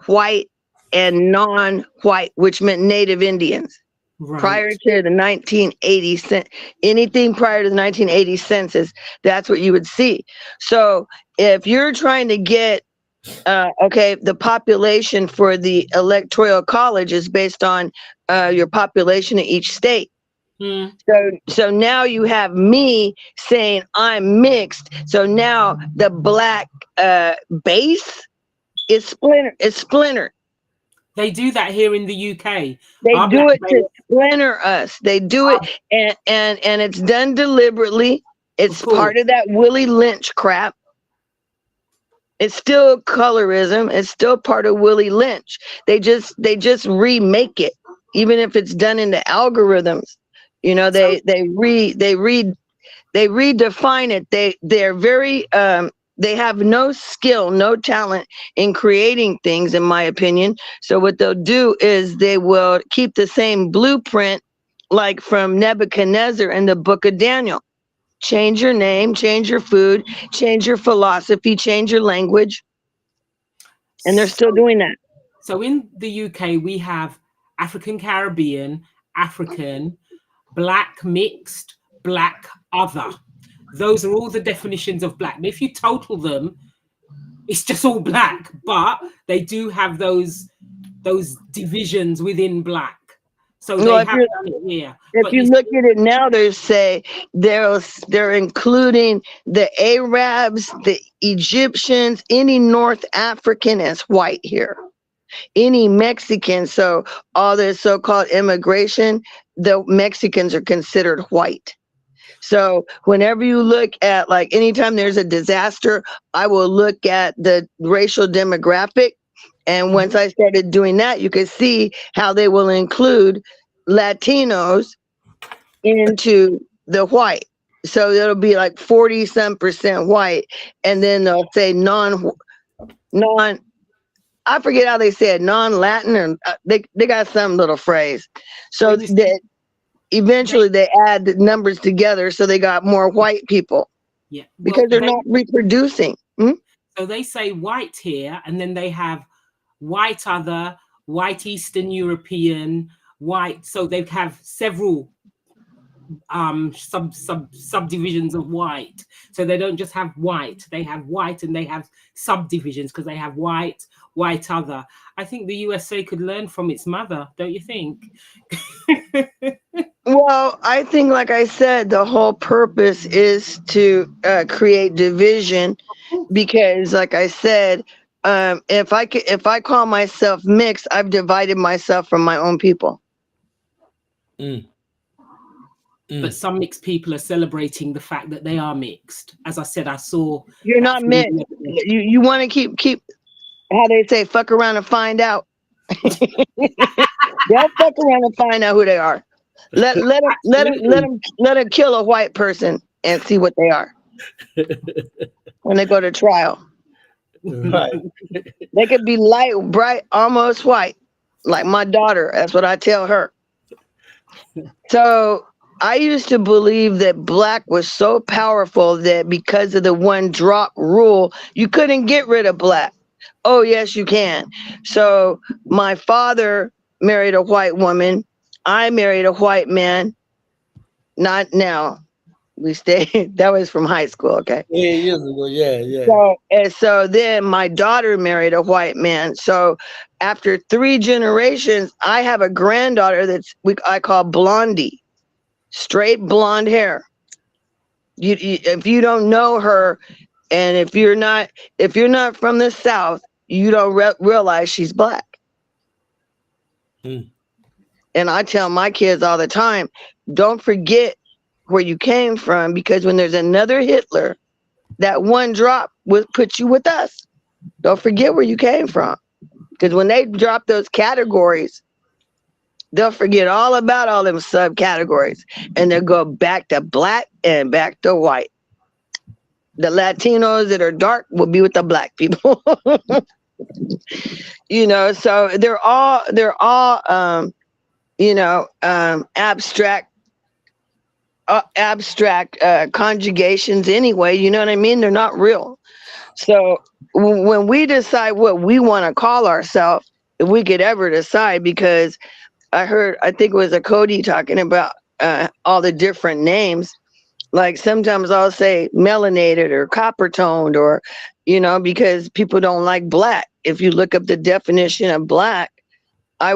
white, and non-white, which meant Native Indians. Right. Prior to the 1980 anything prior to the 1980 census, that's what you would see. So if you're trying to get the population for the electoral college is based on your population in each state. So now you have me saying I'm mixed. So now the black base is splintered. They do that here in the UK. They do it to splinter us. They do it, and it's done deliberately. It's part of that Willie Lynch crap. It's still colorism. It's still part of Willie Lynch. They just remake it, even if it's done in the algorithms. You know, they redefine it. They're very they have no skill, no talent in creating things, in my opinion. So what they'll do is they will keep the same blueprint, like from Nebuchadnezzar in the book of Daniel. Change your name, change your food, change your philosophy, change your language. And they're still doing that. So in the UK, we have African Caribbean, African, black mixed, black other. Those are all the definitions of black. And if you total them, it's just all black, but they do have those divisions within black. So they have done it here. If you look at it now, they're including the Arabs, the Egyptians, any North African as white here, any Mexican. So all this so-called immigration, the Mexicans are considered white. So whenever you look at, like, anytime there's a disaster, I will look at the racial demographic. And once I started doing that, you could see how they will include Latinos into the white. So it'll be like 40-some% white. And then they'll say non, I forget how they said, non-Latin, or they got some little phrase. So that eventually they add the numbers together, so they got more white people. Yeah. Because they're not reproducing. So they say white here, and then they have white other, white Eastern European, white. So they have several subdivisions of white. So they don't just have white, they have white, and they have subdivisions because they have white other. I think the USA could learn from its mother, don't you think? Well, I think, like I said, the whole purpose is to create division, because, like I said, if I call myself mixed, I've divided myself from my own people. But some mixed people are celebrating the fact that they are mixed. As I said, I saw. You're not mixed. You want to keep how they say, fuck around and find out. They'll fuck around and find out who they are. Let them kill a white person and see what they are when they go to trial. Right. They could be light, bright, almost white, like my daughter. That's what I tell her. So I used to believe that black was so powerful that because of the one drop rule, you couldn't get rid of black. Oh, yes, you can. So my father married a white woman. I married a white man. Not now. We stayed. That was from high school. Okay. 8 years ago. Yeah. So then my daughter married a white man. So after 3 generations, I have a granddaughter I call Blondie, straight blonde hair. If you don't know her, and if you're not from the South, you don't realize she's black. And I tell my kids all the time, don't forget where you came from, because when there's another Hitler, that one drop will put you with us. Don't forget where you came from. Because when they drop those categories, They'll forget all about all them subcategories and they'll go back to black and back to white. The Latinos that are dark will be with the black people. You know, so they're all abstract conjugations anyway, you know what I mean? They're not real. So when we decide what we want to call ourselves, if we could ever decide, because I think it was a Cody talking about all the different names. Like sometimes I'll say melanated or copper toned, or, you know, because people don't like black. If you look up the definition of black, I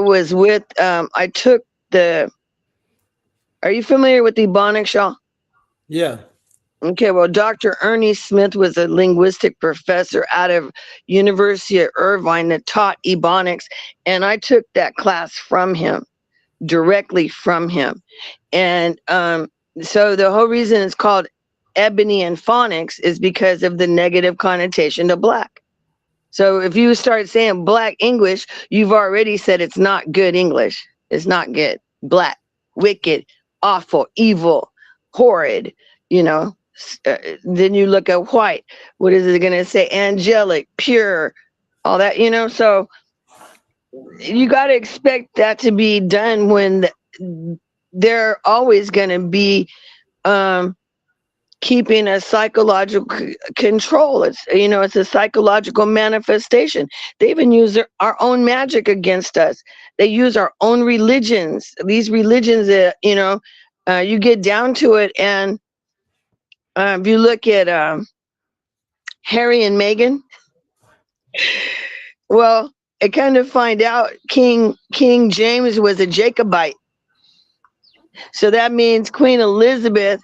took are you familiar with Ebonics, Shaw? Yeah. Okay, well, Dr. Ernie Smith was a linguistic professor out of University of Irvine that taught Ebonics, and I took that class from him, directly from him. And so the whole reason it's called ebony and phonics is because of the negative connotation to black. So if you start saying black English, you've already said it's not good English. It's not good. Black, wicked, awful, evil, horrid, you know. Then you look at white. What is it going to say? Angelic, pure, all that, you know. So you got to expect that to be done when they're always going to be keeping a psychological control. It's, you know, it's a psychological manifestation. They even use our own magic against us. They use our own religions. These religions that, you know, you get down to it, and if you look at Harry and Meghan, well, I kind of find out King James was a Jacobite. So that means Queen Elizabeth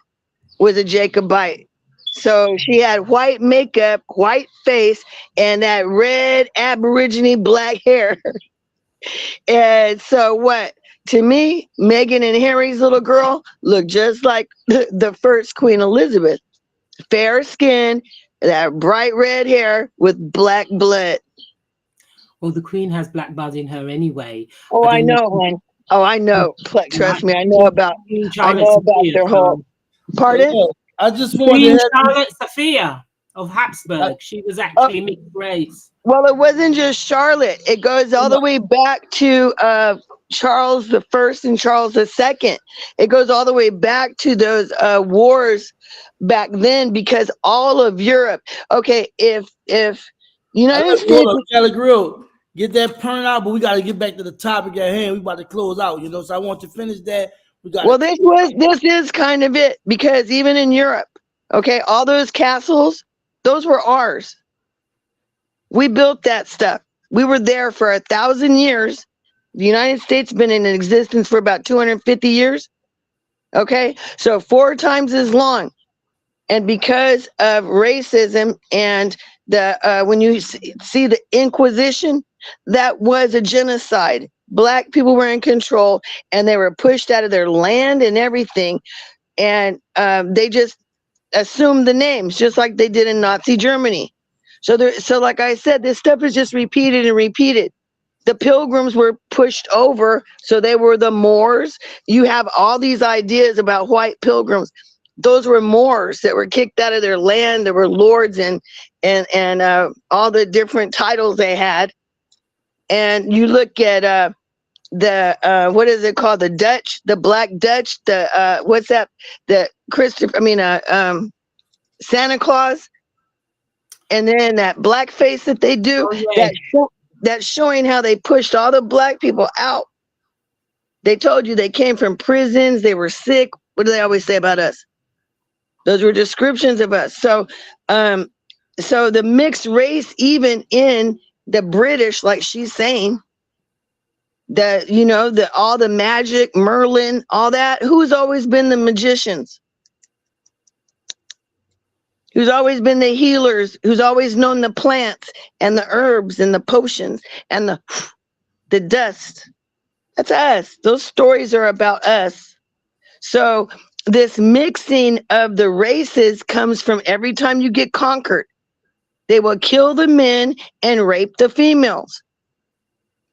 was a Jacobite. So she had white makeup, white face, and that red Aborigine black hair. And so what? To me, Meghan and Harry's little girl looked just like the first Queen Elizabeth. Fair skin, that bright red hair with black blood. Well, the Queen has black blood in her anyway. Oh, I know, hon. Oh, I know. Trust me, I know about their whole. Pardon? I just Queen wanted to Charlotte Sophia of Habsburg. She was actually mixed race. Well, it wasn't just Charlotte. It goes all the way back to Charles the First and Charles the Second. It goes all the way back to those wars back then, because all of Europe. Okay, if United States, we gotta grill, get that printed out, but we gotta get back to the topic at hand. We about to close out, you know. So I want to finish that. Well, this is kind of it, because even in Europe, okay, all those castles, those were ours. We built that stuff. We were there for 1,000 years. The United States been in existence for about 250 years. Okay, so 4 times as long. And because of racism and when you see the Inquisition, that was a genocide. Black people were in control, and they were pushed out of their land and everything. And they just assumed the names, just like they did in Nazi Germany. So like I said, this stuff is just repeated and repeated. The Pilgrims were pushed over, so they were the Moors. You have all these ideas about white Pilgrims. Those were Moors that were kicked out of their land. There were lords and all the different titles they had. And you look at what is it called? The Dutch, the Black Dutch, what's that? The Santa Claus. And then that black face that they do, that's showing how they pushed all the black people out. They told you they came from prisons, they were sick. What do they always say about us? Those were descriptions of us. So so the mixed race, even in the British, like she's saying, that, you know, all the magic, Merlin, all that, who's always been the magicians? Who's always been the healers, who's always known the plants and the herbs and the potions and the dust. That's us. Those stories are about us. So this mixing of the races comes from every time you get conquered. They will kill the men and rape the females.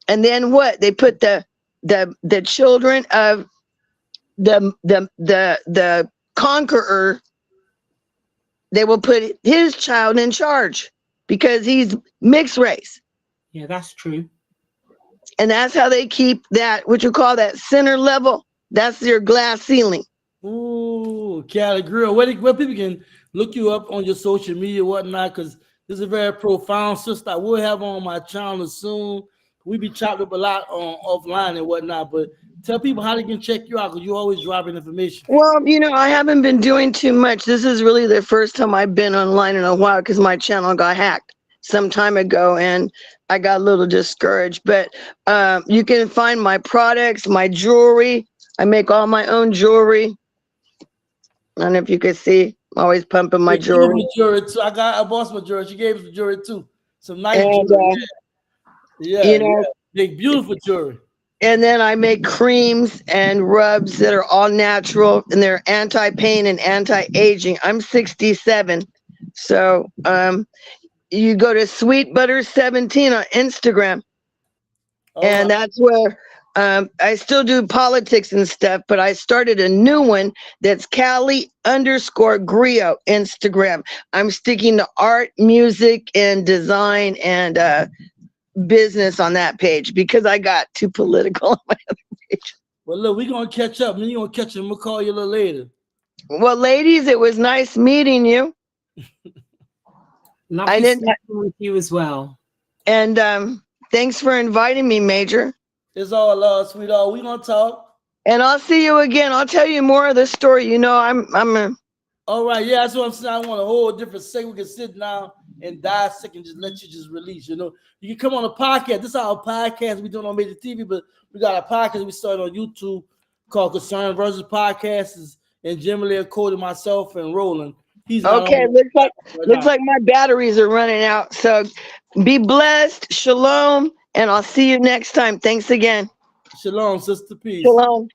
And then what? They put the the children of the conqueror, they will put his child in charge because he's mixed race. Yeah, that's true. And that's how they keep that, what you call that center level. That's their glass ceiling. Ooh, Cali girl, where people can look you up on your social media, whatnot, because this is a very profound sister. I will have on my channel soon. We be chopped up a lot on offline and whatnot, but tell people how they can check you out because you always dropping information. Well, I haven't been doing too much. This is really the first time I've been online in a while because my channel got hacked some time ago and I got a little discouraged. But you can find my products, my jewelry. I make all my own jewelry. I don't know if you can see. I'm always pumping my jewelry. Jewelry too. I bought some jewelry. She gave us some jewelry too. Some nice And, jewelry. Yeah. you know, Big beautiful jewelry. and then I make creams and rubs that are all natural and they're anti-pain and anti-aging. I'm 67. So you go to Sweet Butter 17 on Instagram. And that's where I still do politics and stuff, but I started a new one that's Cali_Griot Instagram. I'm sticking to art, music, and design and business on that page because I got too political on my other page. Well, look, we're going to catch up. You're going to catch him. We'll call you a little later. Well, ladies, it was nice meeting you. Lovely speaking with you as well. And thanks for inviting me, Major. It's all love, sweetheart. We're going to talk. And I'll see you again. I'll tell you more of the story. I'm a... All right, yeah, that's what I'm saying. I want a whole different segment. We can sit down and dissect and just let you just release. You can come on a podcast. This is our podcast we doing on Major TV, but we got a podcast we started on YouTube called Concern versus Podcasts, and generally according to myself and Roland. He's okay. Looks like my batteries are running out. So be blessed. Shalom, and I'll see you next time. Thanks again. Shalom, sister. Peace. Shalom.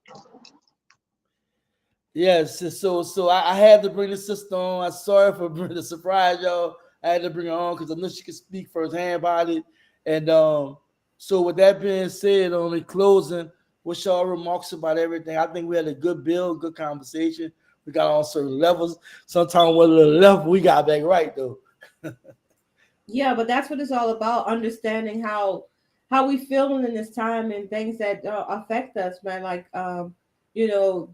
Yes, so I had to bring the sister on. I'm sorry for bringing the surprise, y'all. I had to bring her on because I know she could speak firsthand about it. And so with that being said, on the closing, what's y'all remarks about everything? I think we had a good build, good conversation. We got on certain levels. Sometimes we're a little left, we got back right though. Yeah, but that's what it's all about, understanding how we feeling in this time and things that affect us, man. Like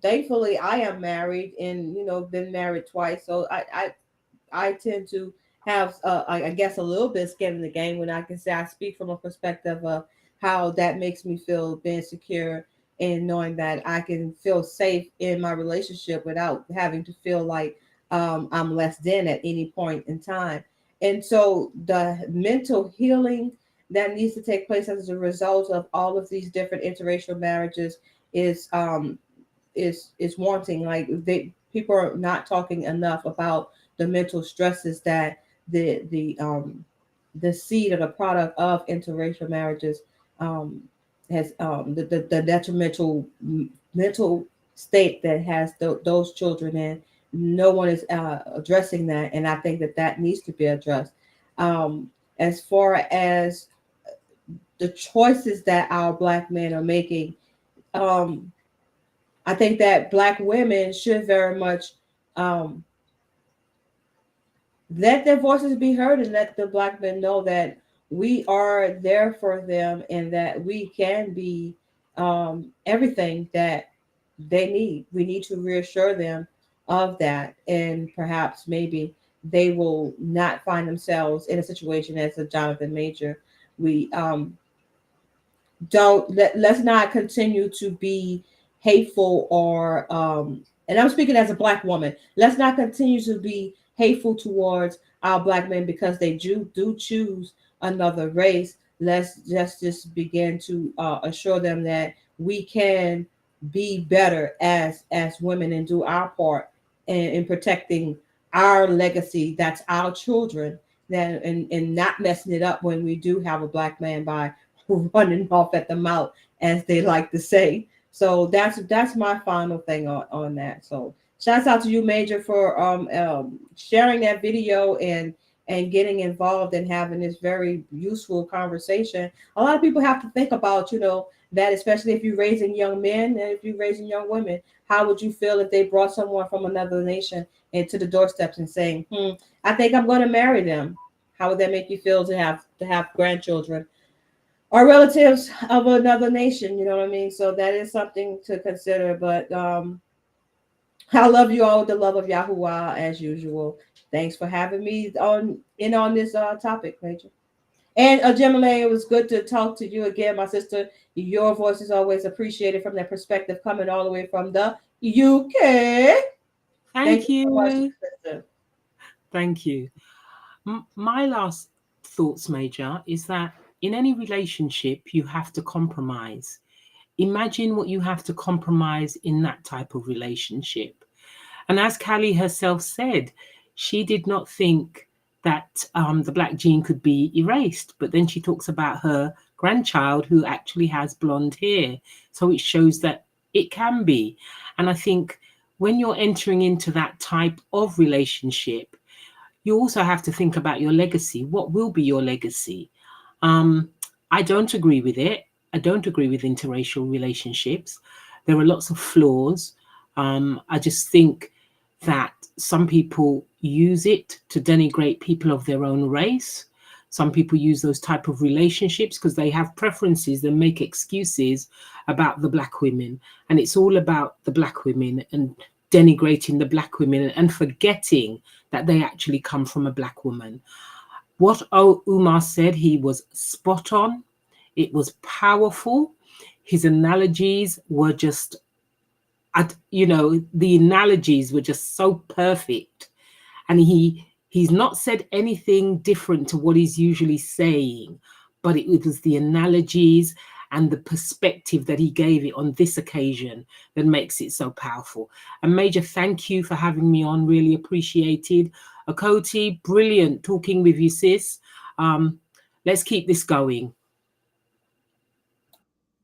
thankfully I am married and been married twice, so I tend to have I guess a little bit of skin in the game when I can say I speak from a perspective of how that makes me feel, being secure and knowing that I can feel safe in my relationship without having to feel like I'm less than at any point in time. And so the mental healing that needs to take place as a result of all of these different interracial marriages is wanting. Like people are not talking enough about the mental stresses that the seed or the product of interracial marriages has the detrimental mental state that has those children in. No one is addressing that, and I think that needs to be addressed. As far as the choices that our Black men are making, I think that Black women should very much let their voices be heard and let the Black men know that we are there for them and that we can be everything that they need. We need to reassure them of that, and perhaps maybe they will not find themselves in a situation as a Jonathan Major. We let's not continue to be hateful or and I'm speaking as a Black woman. Let's not continue to be hateful towards our Black men because they do choose another race. Let's just begin to assure them that we can be better as women and do our part in protecting our legacy. That's our children. That and not messing it up when we do have a Black man by running off at the mouth, as they like to say. So that's my final thing on that. So shouts out to you, Major, for sharing that video and getting involved and having this very useful conversation. A lot of people have to think about, that, especially if you're raising young men and if you're raising young women, how would you feel if they brought someone from another nation into the doorsteps and saying, I think I'm going to marry them? How would that make you feel to have grandchildren or relatives of another nation? You know what I mean? So that is something to consider. But I love you all with the love of Yahuwah as usual. Thanks for having me on this topic, Major. And Gemini, it was good to talk to you again, my sister. Your voice is always appreciated from that perspective, coming all the way from the UK. Thank Thank you so much, you. sister. Thank you. My last thoughts, Major, is that in any relationship, you have to compromise. Imagine what you have to compromise in that type of relationship. And as Callie herself said, she did not think that the black gene could be erased. But then she talks about her grandchild who actually has blonde hair. So it shows that it can be. And I think when you're entering into that type of relationship, you also have to think about your legacy. What will be your legacy? Um, I don't agree with it. I don't agree with interracial relationships. There are lots of flaws. I just think that some people use it to denigrate people of their own race. Some people use those type of relationships because they have preferences and make excuses about the black women. And it's all about the black women and denigrating the black women and forgetting that they actually come from a black woman. What Umar said, he was spot on. It was powerful. His analogies were just, the analogies were just so perfect. And he's not said anything different to what he's usually saying, but it was the analogies and the perspective that he gave it on this occasion that makes it so powerful. And Major, thank you for having me on. Really appreciated. Akoti, brilliant talking with you, sis. Let's keep this going.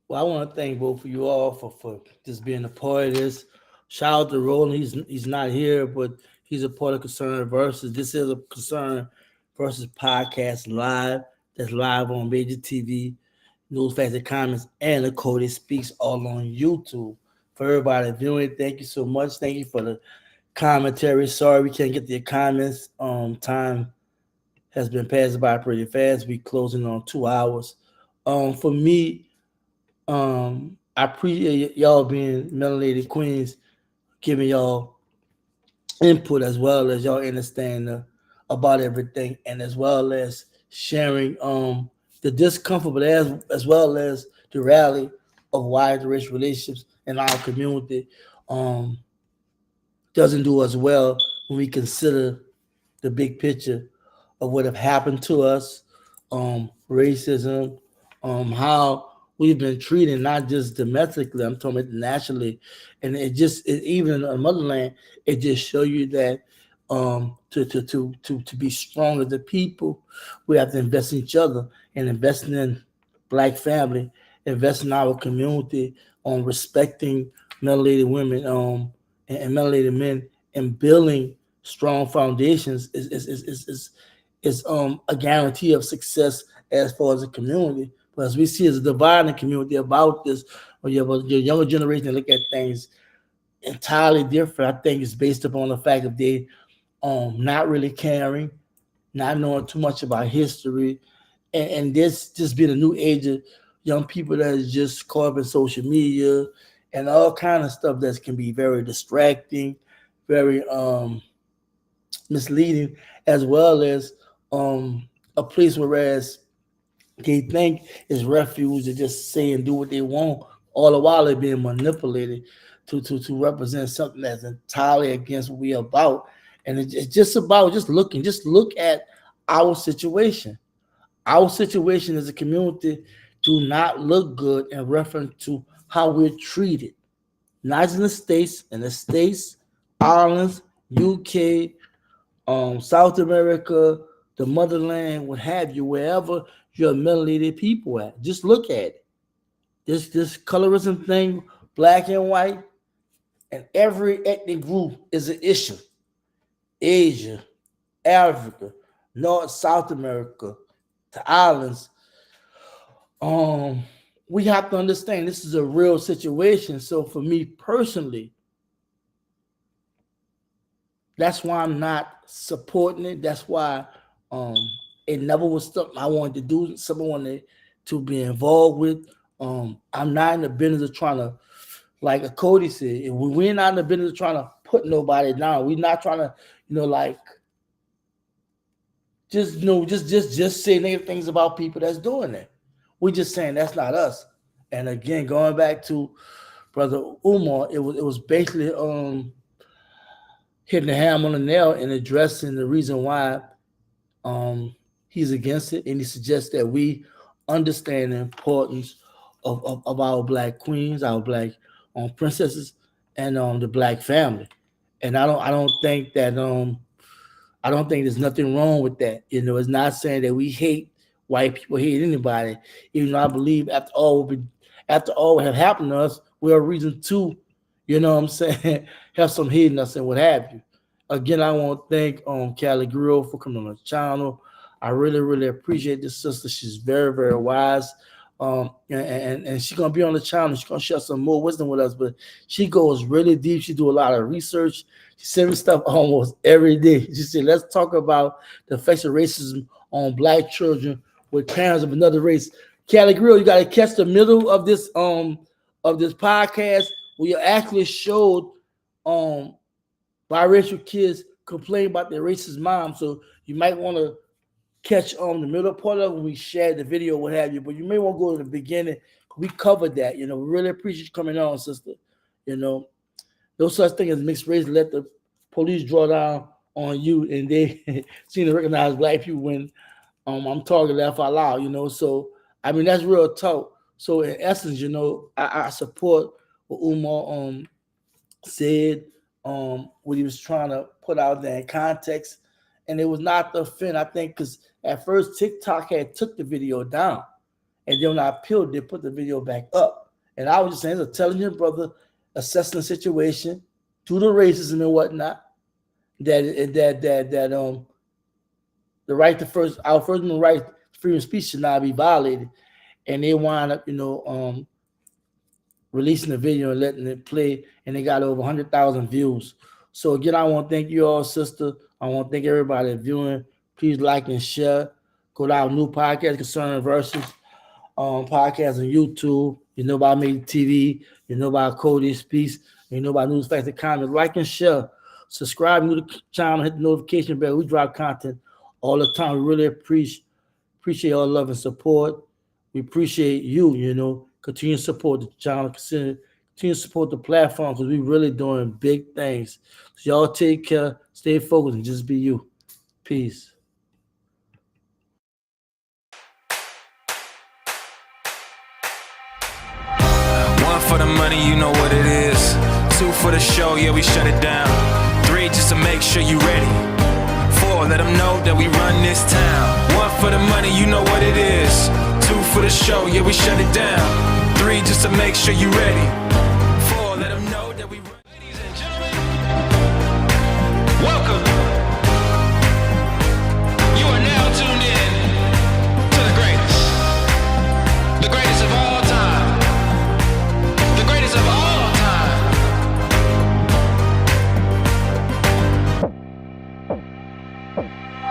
Well, I want to thank both of you all for just being a part of this. Shout out to Roland. He's not here, but he's a part of Concern Versus. This is a Concern Versus podcast live. That's live on Major TV, News Facts and Comments, and the Cody Speaks all on YouTube. For everybody viewing, thank you so much. Thank you for the commentary. Sorry we can't get the comments. Time has been passing by pretty fast. We closing on 2 hours. For me, I appreciate y'all being melanated queens, giving y'all input as well as y'all understand about everything, and as well as sharing the discomfort, but as well as the reality of why the racial relationships in our community um doesn't do as well when we consider the big picture of what have happened to us, racism, how we've been treated, not just domestically, I'm talking about nationally. And even in the motherland, it just show you that to be strong as a people, we have to invest in each other and investing in black family, invest in our community on respecting melanated women and melanated men and building strong foundations is a guarantee of success as far as a community. But as we see as a dividing community about this, or you have your younger generation look at things entirely different. I think it's based upon the fact that they not really caring, not knowing too much about history, and this just being a new age of young people that is just caught up in social media and all kind of stuff that can be very distracting, very misleading, as well as a place whereas they think is refuge to just say and do what they want, all the while they're being manipulated to represent something that's entirely against what we're about. And it's just about just look at our situation. Our situation as a community do not look good in reference to how we're treated, not just in the states, Ireland, UK, South America, the motherland, what have you, wherever your melanated people at. Just look at it. This colorism thing, black and white, and every ethnic group is an issue. Asia, Africa, North, South America, the islands, um, we have to understand this is a real situation. So for me personally, that's why I'm not supporting it. That's why it never was something I wanted to do, something I wanted to be involved with. I'm not in the business of trying to, like Cody said, we're not in the business of trying to put nobody down. We're not trying to, like, just say negative things about people that's doing it. We're just saying that's not us. And again, going back to Brother Umar, it was basically hitting the hammer on the nail and addressing the reason why he's against it, and he suggests that we understand the importance of our black queens, our black princesses, and the black family. And I don't think that I don't think there's nothing wrong with that. It's not saying that we hate white people, hate anybody. Even though I believe after all what have happened to us, we have reason to, what I'm saying, have some hate in us and what have you. Again, I want to thank Cali Grill for coming on the channel. I really, really appreciate this sister. She's very, very wise. And she's gonna be on the channel. She's gonna share some more wisdom with us, but she goes really deep. She do a lot of research. She sends me stuff almost every day. She said, let's talk about the effects of racism on black children with parents of another race. Cali Grill, you gotta catch the middle of this podcast where you actually showed biracial kids complain about their racist mom. So you might want to catch the middle part of it when we shared the video, what have you. But you may want to go to the beginning. We covered that. We really appreciate you coming on, sister. No such thing as mixed race. Let the police draw down on you, and they seem to recognize black people when I'm talking laugh out loud. So I mean that's real talk. So in essence, I support what Umar said. What he was trying to put out there in context, and it was not the offend. I think because at first TikTok had took the video down, and then when I appealed, they put the video back up. And I was just saying, it's a intelligent brother assessing the situation, due to racism and whatnot, that the right to our First Amendment right to freedom of speech should not be violated, and they wind up, releasing the video and letting it play, and they got over 100,000 views. So again, I want to thank you all, sister. I want to thank everybody viewing. Please like and share. Go to our new podcast, Concerning Versus podcast on YouTube. About Me TV. About Cody Speaks. About News Facts and Comments. Like and share. Subscribe to the channel. Hit the notification bell. We drop content all the time. We really appreciate all love and support. We appreciate you, Continue to support the channel. Continue to support the platform because we're really doing big things. So y'all take care, stay focused, and just be you. Peace. One for the money, you know what it is. Two for the show, yeah, we shut it down. Three just to make sure you ready. Four, let them know that we run this town. One for the money, you know what it is. Two for the show, yeah, we shut it down. Three just to make sure you ready. Four, let them know that we run. Ladies and gentlemen, welcome. You are now tuned in to the greatest. The greatest of all time. The greatest of all time.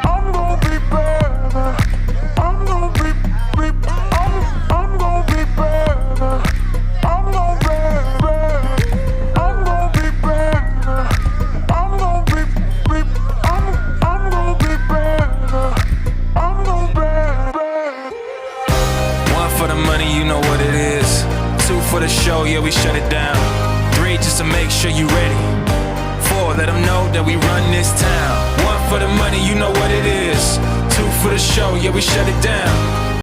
I'm gonna be better. I'm gonna be I'm gonna be better. I'm gonna be better. I'm gonna be better. I'm gonna be I'm gonna be better. I'm gonna be better. One for the money, you know what it is. Two for the show, yeah, we shut it down. Three just to make sure you ready. Four, let them know that we run this town. One for the money, you know what it is. Two for the show, yeah, we shut it down.